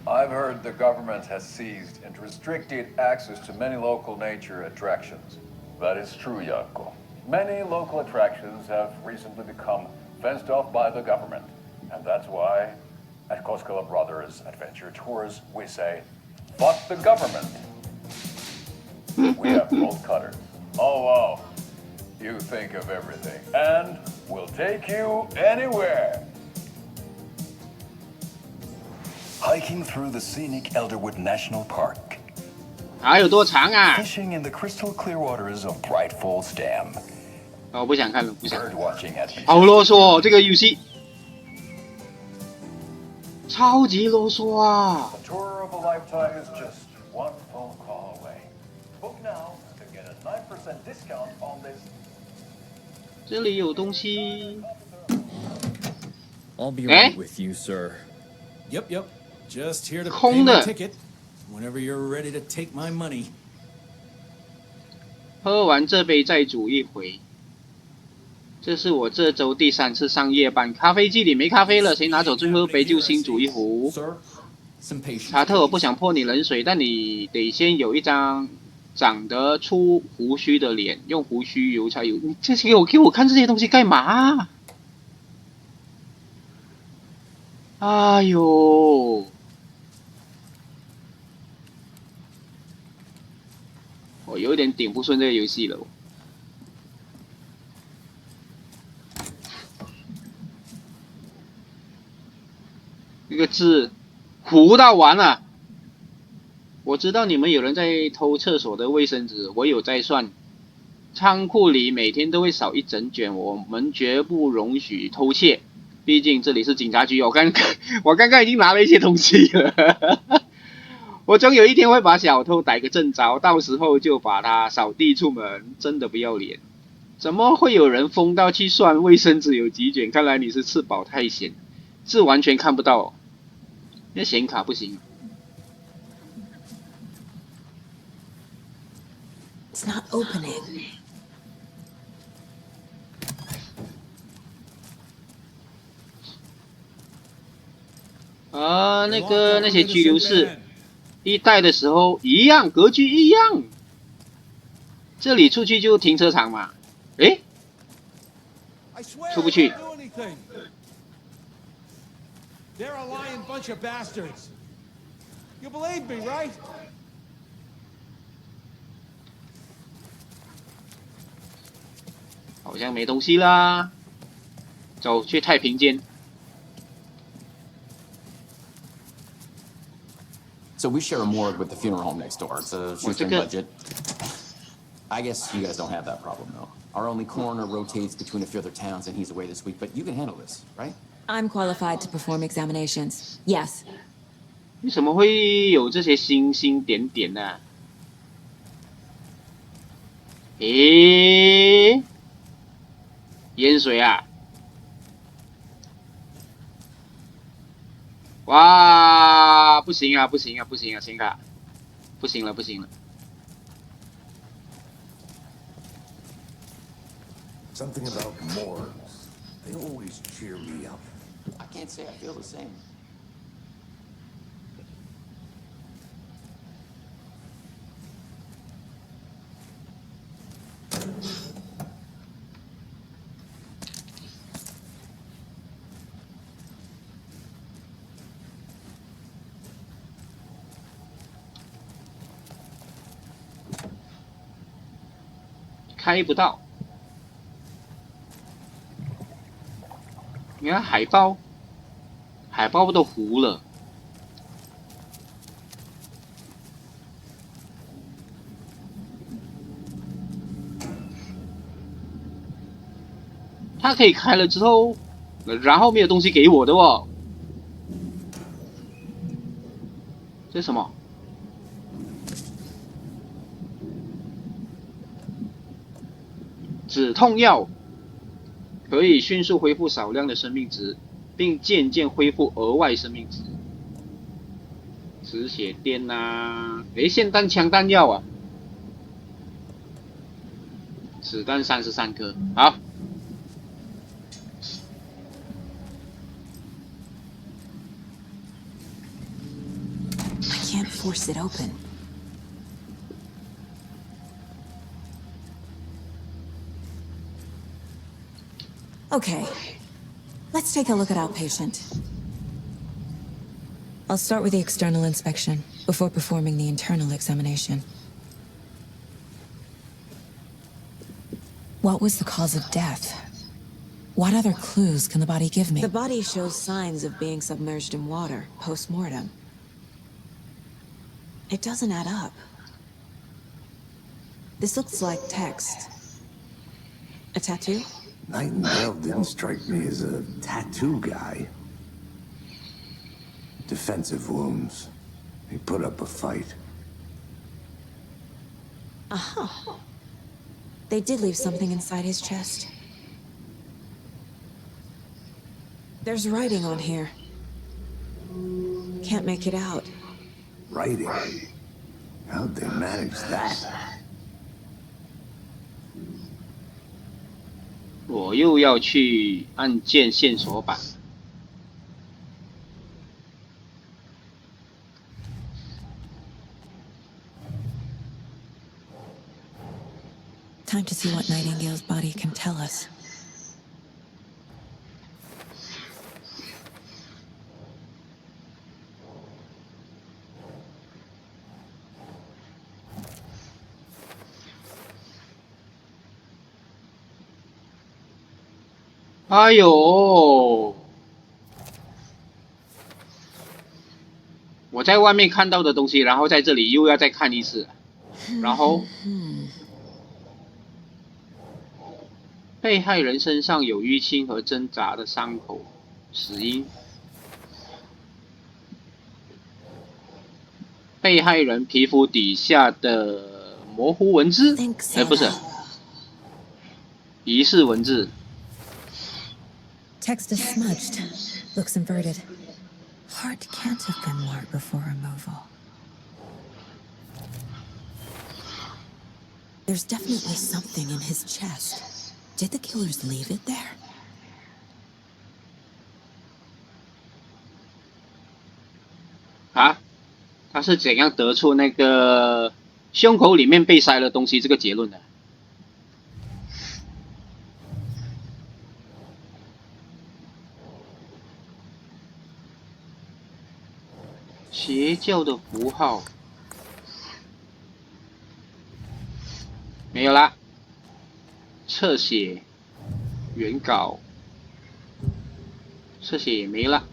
I've heard the government has seized and restricted access to many local nature attractions. That is true, Yanko. Many local attractions have recently become fenced off by the government. And that's why, at Koskela Brothers Adventure Tours, we say, fuck the government. We have bolt cutters. Oh, wow. You think of everything. And we'll take you anywhere. Hiking through the scenic Elderwood National Park. 还有多长啊？ Fishing in the crystal clear waters of Bright Falls Dam. 我不想看了，不想。 Bird watching at 好啰嗦哦，这个游戏。超级啰嗦啊！ A tour of a lifetime is just one phone call away. Book now to get a 9% discount on this. 这里有东西。 I'll be right with you, sir. Yep. Just here to pay 空 my 的。 ticket. Whenever you're ready to take my money. 喝完这杯再煮一回。这是我这周第3次上夜班，咖啡机里没咖啡了，谁拿走最后一杯就新煮一壶。查特，我不想泼你冷水，但你得先有一张长得出胡须的脸，用胡须油才有。你这些给我看这些东西干嘛？哎呦！我有点顶不顺这个游戏了。这个字糊到完了。我知道你们有人在偷厕所的卫生纸，我有在算。仓库里每天都会少一整卷，我们绝不容许偷窃。毕竟这里是警察局，我刚刚已经拿了一些东西了。我总有一天会把小偷逮个正着，到时候就把他扫地出门。真的不要脸！怎么会有人疯到去算卫生纸有几卷？看来你是吃饱太闲，字完全看不到。那显卡不行。 It's not opening. 那些拘留室，1代的时候一样，格局一样。这里出去就停车场嘛，诶，出不去。 They're a lying bunch of bastards. You believe me, right? 好像没东西啦，走去太平间。 So we share a morgue with the funeral home next door. It's a shoestring budget. I guess you guys don't have that problem, though. Our only coroner rotates between a few other towns, and he's away this week. But you can handle this, right? I'm qualified to perform examinations. Yes. 为什么会有这些星星点点呢？诶，淹水啊！哇，不行啊，不行啊，不行啊，显卡，不行了，不行了。 Something about morgues. They always cheer me up. I can't say I feel the same.开不到。 你看海报，海报都糊了。它可以开了之后，然后没有东西给我的哦。这是什么？止痛药。 可以迅速恢复少量的生命值，并渐渐恢复额外生命值。止血垫呐，霰弹枪弹药啊，子弹33颗，好。can't force it open. Okay, let's take a look at our patient. I'll start with the external inspection before performing the internal examination. What was the cause of death? What other clues can the body give me? The body shows signs of being submerged in water post-mortem. It doesn't add up. This looks like text. A tattoo? Nightingale didn't strike me as a tattoo guy. Defensive wounds. He put up a fight. Uh-huh. They did leave something inside his chest. There's writing on here. Can't make it out. Writing? How'd they manage that? 我又要去按键线索板。Time to see what Nightingale's body can tell us. "哎呦！我在外面看到的东西，然后在这里又要再看一次，然后被害人身上有淤青和挣扎的伤口，死因。被害人皮肤底下的模糊文字，不是，疑似文字。Text is smudged. Looks inverted. Heart can't have been marked before removal. There's definitely something in his chest. Did the killers leave it there? 啊？他是怎样得出那个胸口里面被塞了东西这个结论的？邪教的符号没有啦，侧写原稿，侧写也没了。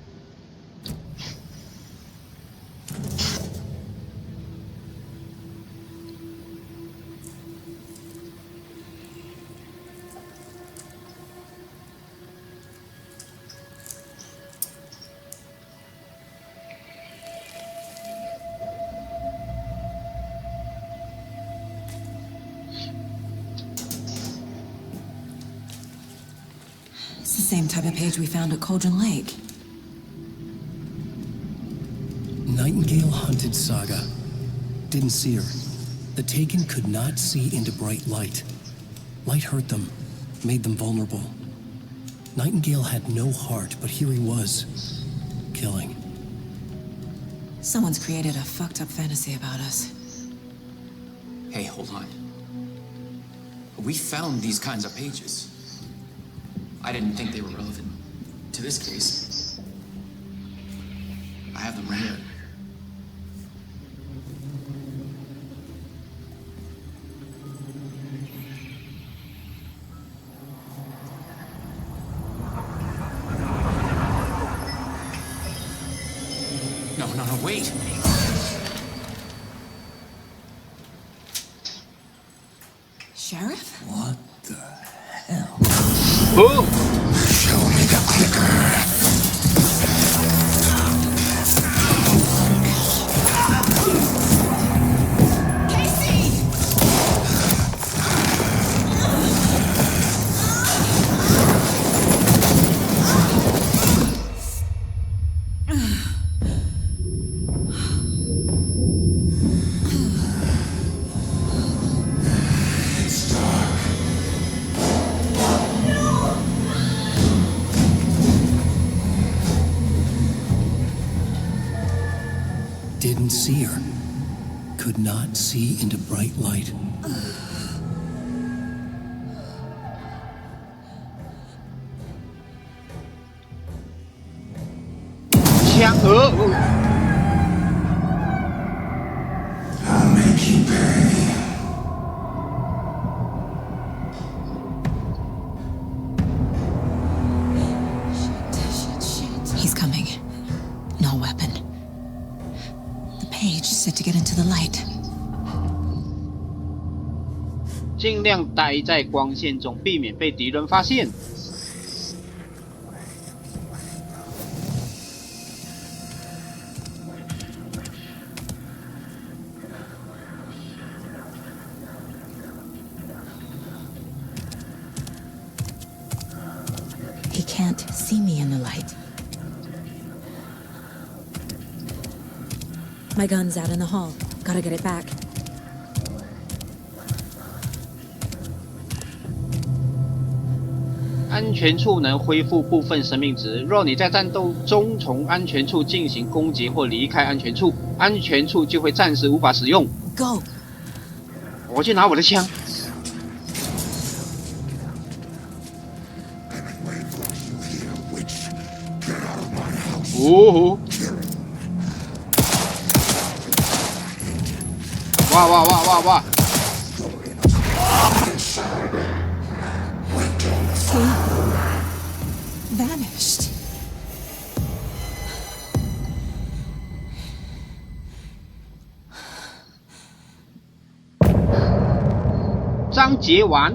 It's the same type of page we found at Cauldron Lake. Nightingale hunted Saga. Didn't see her. The Taken could not see into bright light. Light hurt them, made them vulnerable. Nightingale had no heart, but here he was, killing. Someone's created a fucked up fantasy about us. Hey, hold on. We found these kinds of pages. I didn't think they were relevant to this case. I have them right here. No, wait! Sheriff? What the hell? Oh! Show me the clicker. didn't see her. Could not see into bright light. I'll make you pay. He's coming. No weapon. The page said to get into the light. 尽量待在光线中，避免被敌人发现。He can't see me in the light. My gun's out in the hall. Gotta get it back. 安全处能恢复部分生命值。若你在战斗中从安全处进行攻击或离开安全处，安全处就会暂时无法使用。Go。我去拿我的枪。哦！哇哇哇哇哇！ Vanished. 章节完。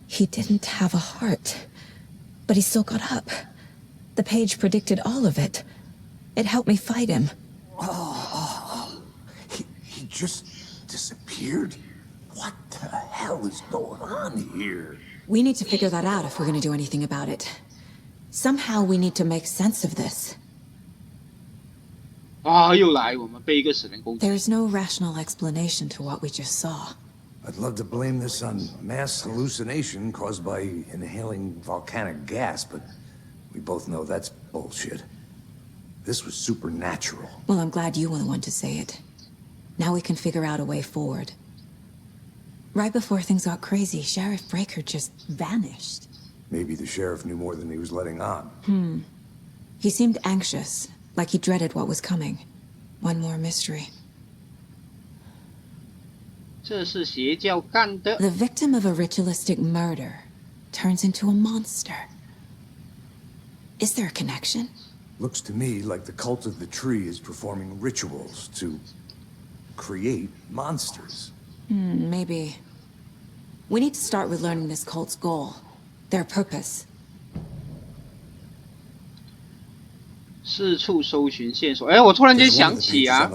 He didn't have a heart, but he still got up. The page predicted all of it. It helped me fight him. He just disappeared? What the hell is going on here? We need to figure that out if we're going to do anything about it. Somehow we need to make sense of this. 啊，又来，我们被一个死人攻击。There's no rational explanation to what we just saw. I'd love to blame this on mass hallucination caused by inhaling volcanic gas, but we both know that's bullshit. This was supernatural. Well, I'm glad you were the one to say it. Now we can figure out a way forward. Right before things got crazy, Sheriff Breaker just vanished. Maybe the sheriff knew more than he was letting on. He seemed anxious, like he dreaded what was coming. One more mystery. 这是邪教干的。 The victim of a ritualistic murder turns into a monster. Is there a connection? Looks to me like the cult of the tree is performing rituals to create monsters. Maybe. We need to start with learning this cult's goal, their purpose. 四处搜寻线索。哎，我突然间想起啊，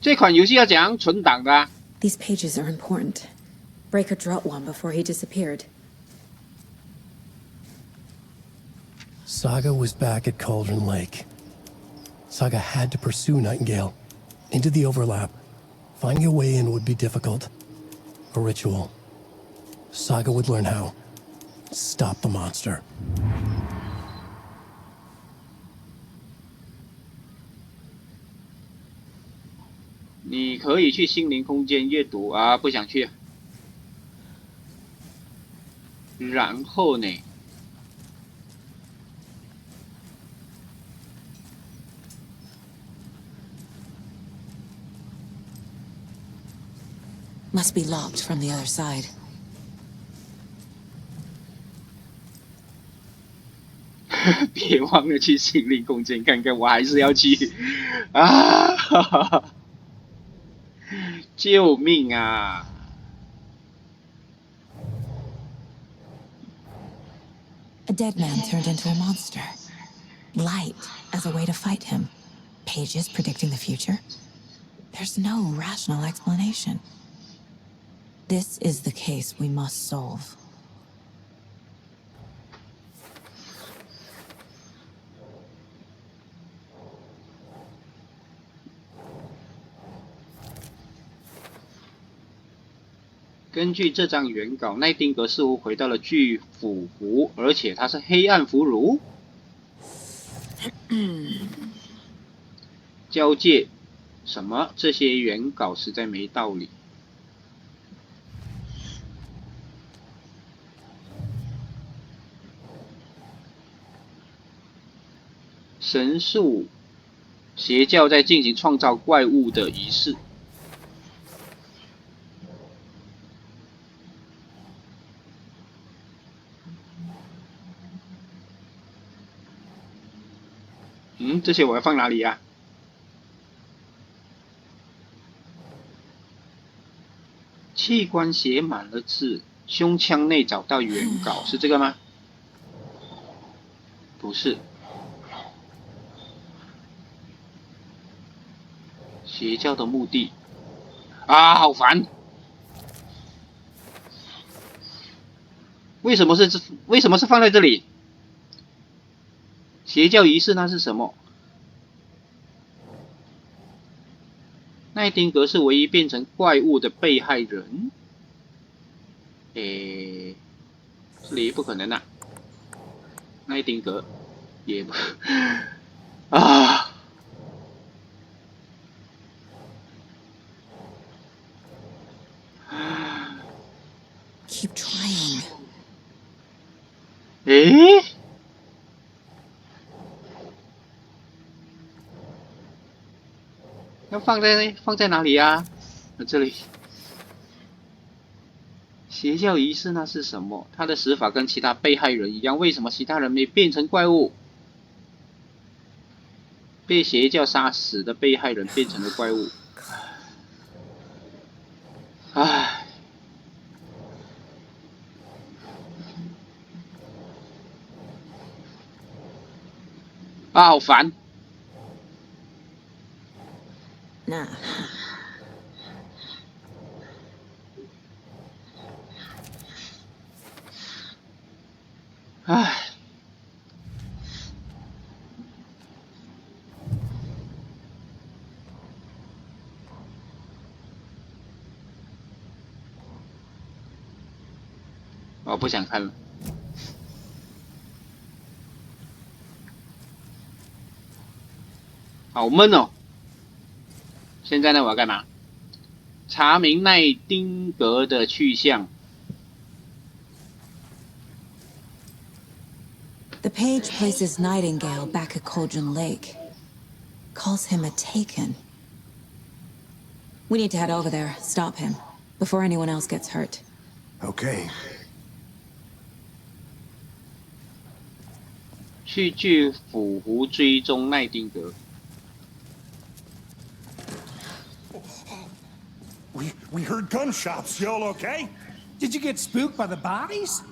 这款游戏要怎样存档的啊？ These pages are important. Breaker dropped one before he disappeared. Saga was back at Cauldron Lake. Saga had to pursue Nightingale into the overlap. Finding a way in would be difficult. A ritual. Saga would learn how. Stop the monster. 你可以去心灵空间阅读啊，不想去。然后呢？ Must be locked from the other side. 别忘了去心灵空间看看，我还是要去啊！哈哈哈，救命啊！ A dead man turned into a monster. Light as a way to fight him. Pages predicting the future. There's no rational explanation. This is the case we must solve. 根据这张原稿，奈丁格似乎回到了巨斧湖，而且他是黑暗俘虏。交界什么？这些原稿实在没道理。神术邪教在进行创造怪物的仪式。这些我要放哪里呀？器官写满了字，胸腔内找到原稿，是这个吗？不是。邪教的目的啊，好烦！为什么是放在这里？邪教仪式那是什么？奈丁格是唯一变成怪物的被害人。这里不可能啊！奈丁格也不啊。Keep trying. 要放在哪里呀？这里。邪教仪式那是什么？他的死法跟其他被害人一样，为什么其他人没变成怪物？被邪教杀死的被害人变成了怪物。唉。啊，好烦！那。唉。我不想看了。好闷哦！现在呢，我要干嘛？查明奈丁格的去向。The page places Nightingale back at Cauldron Lake. Calls him a taken. We need to head over there, stop him, before anyone else gets hurt. Okay. 去巨斧湖追踪奈丁格。We heard gunshots. Y'all okay? Did you get spooked by the bodies?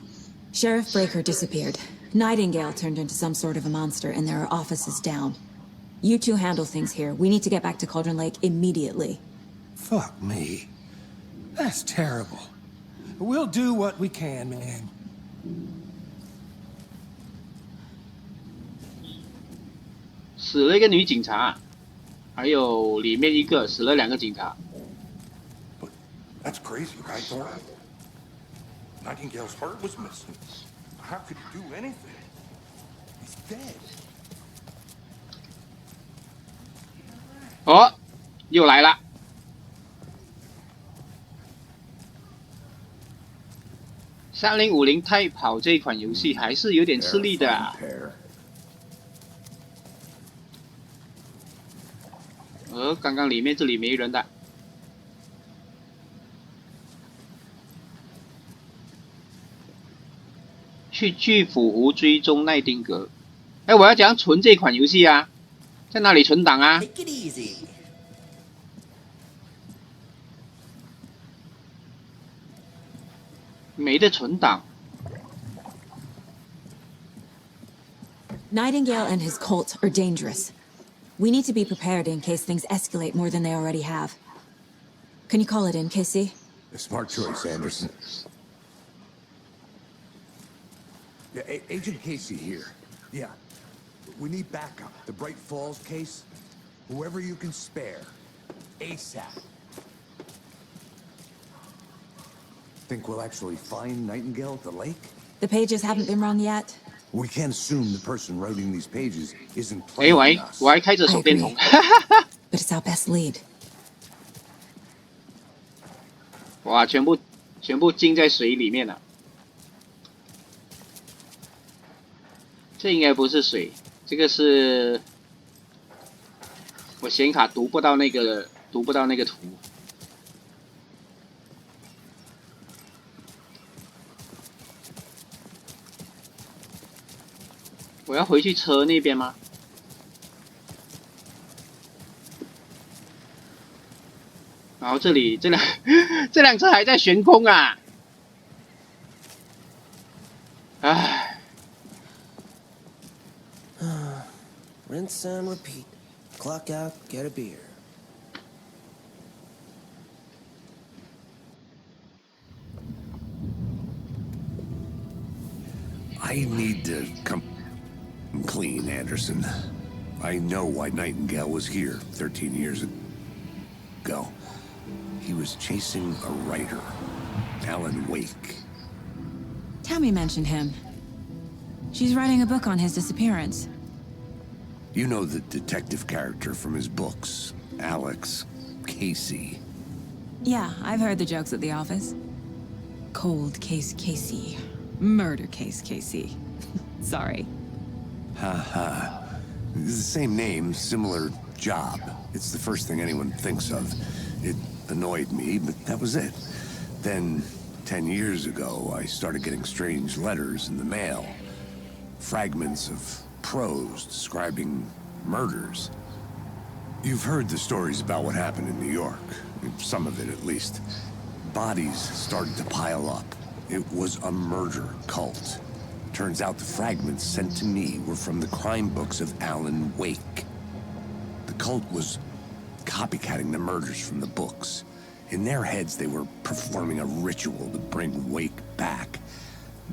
Sheriff Breaker disappeared. Nightingale turned into some sort of a monster, and there are offices down. You two handle things here. We need to get back to Cauldron Lake immediately. Fuck me. That's terrible. We'll do what we can, man. 死了一个女警察，还有里面一个死了2个警察。That's crazy, right, Thor? Nightingale's heart was missing. How could he do anything? He's dead. 哦，又来了。3050太跑这一款游戏还是有点吃力的啊。刚刚里面这里没人的。去巨斧湖追踪奈丁格。哎，我要怎样存这款游戏啊？在哪里存档啊？ Take it easy. 没得存档。Nightingale and his cult are dangerous. We need to be prepared in case things escalate more than they already have. Can you call it in, Casey? A smart choice, Anderson. Yeah, Agent Casey here. Yeah. We need backup. The Bright Falls case. Whoever you can spare. ASAP. Think we'll actually find Nightingale at the lake? The pages haven't been wrong yet. We can't assume the person writing these pages isn't 哎 playing 喂， us. 我还开着手电筒， But it's our best lead. 哇，全部浸在水里面了。这应该不是水，这个是我显卡读不到那个图。我要回去车那边吗？然后这辆车还在悬空啊！唉。 Rinse and repeat. Clock out, get a beer. I need to come clean, Anderson. I know why Nightingale was here 13 years ago. He was chasing a writer, Alan Wake. Tammy mentioned him. She's writing a book on his disappearance. You know the detective character from his books, Alex Casey. Yeah, I've heard the jokes at the office. Cold case Casey. Murder case Casey. Sorry. Ha. It's the same name, similar job. It's the first thing anyone thinks of. It annoyed me, but that was it. Then, 10 years ago, I started getting strange letters in the mail. Fragments of prose describing murders. You've heard the stories about what happened in New York. Some of it, at least. Bodies started to pile up. It was a murder cult. Turns out the fragments sent to me were from the crime books of Alan Wake. The cult was copycatting the murders from the books. In their heads, they were performing a ritual to bring Wake back.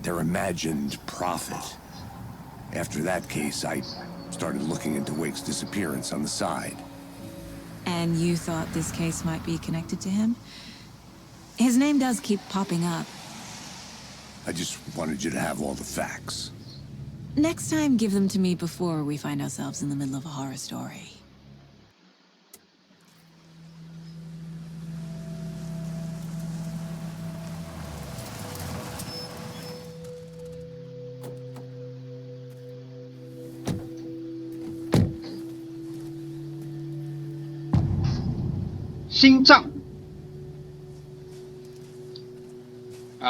Their imagined prophet. After that case, I started looking into Wake's disappearance on the side. And you thought this case might be connected to him? His name does keep popping up. I just wanted you to have all the facts. Next time, give them to me before we find ourselves in the middle of a horror story.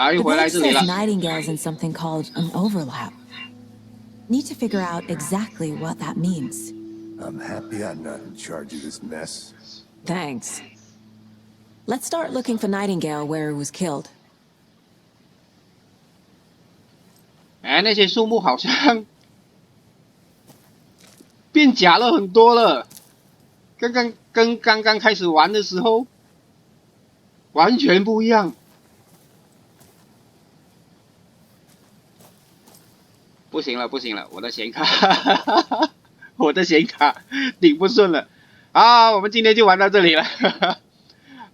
The book says Nightingale's in something called an overlap. Need to figure out exactly what that means. I'm happy I'm not in charge of this mess. Thanks. Let's start looking for Nightingale where he was killed. 哎，那些树木好像变假了很多了。跟刚刚开始玩的时候完全不一样。不行了，我的显卡，我的显卡顶不顺了。好，我们今天就玩到这里了，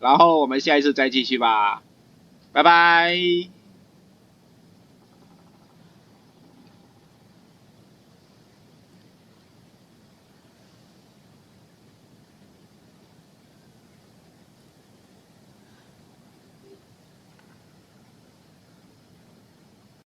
然后我们下一次再继续吧，拜拜。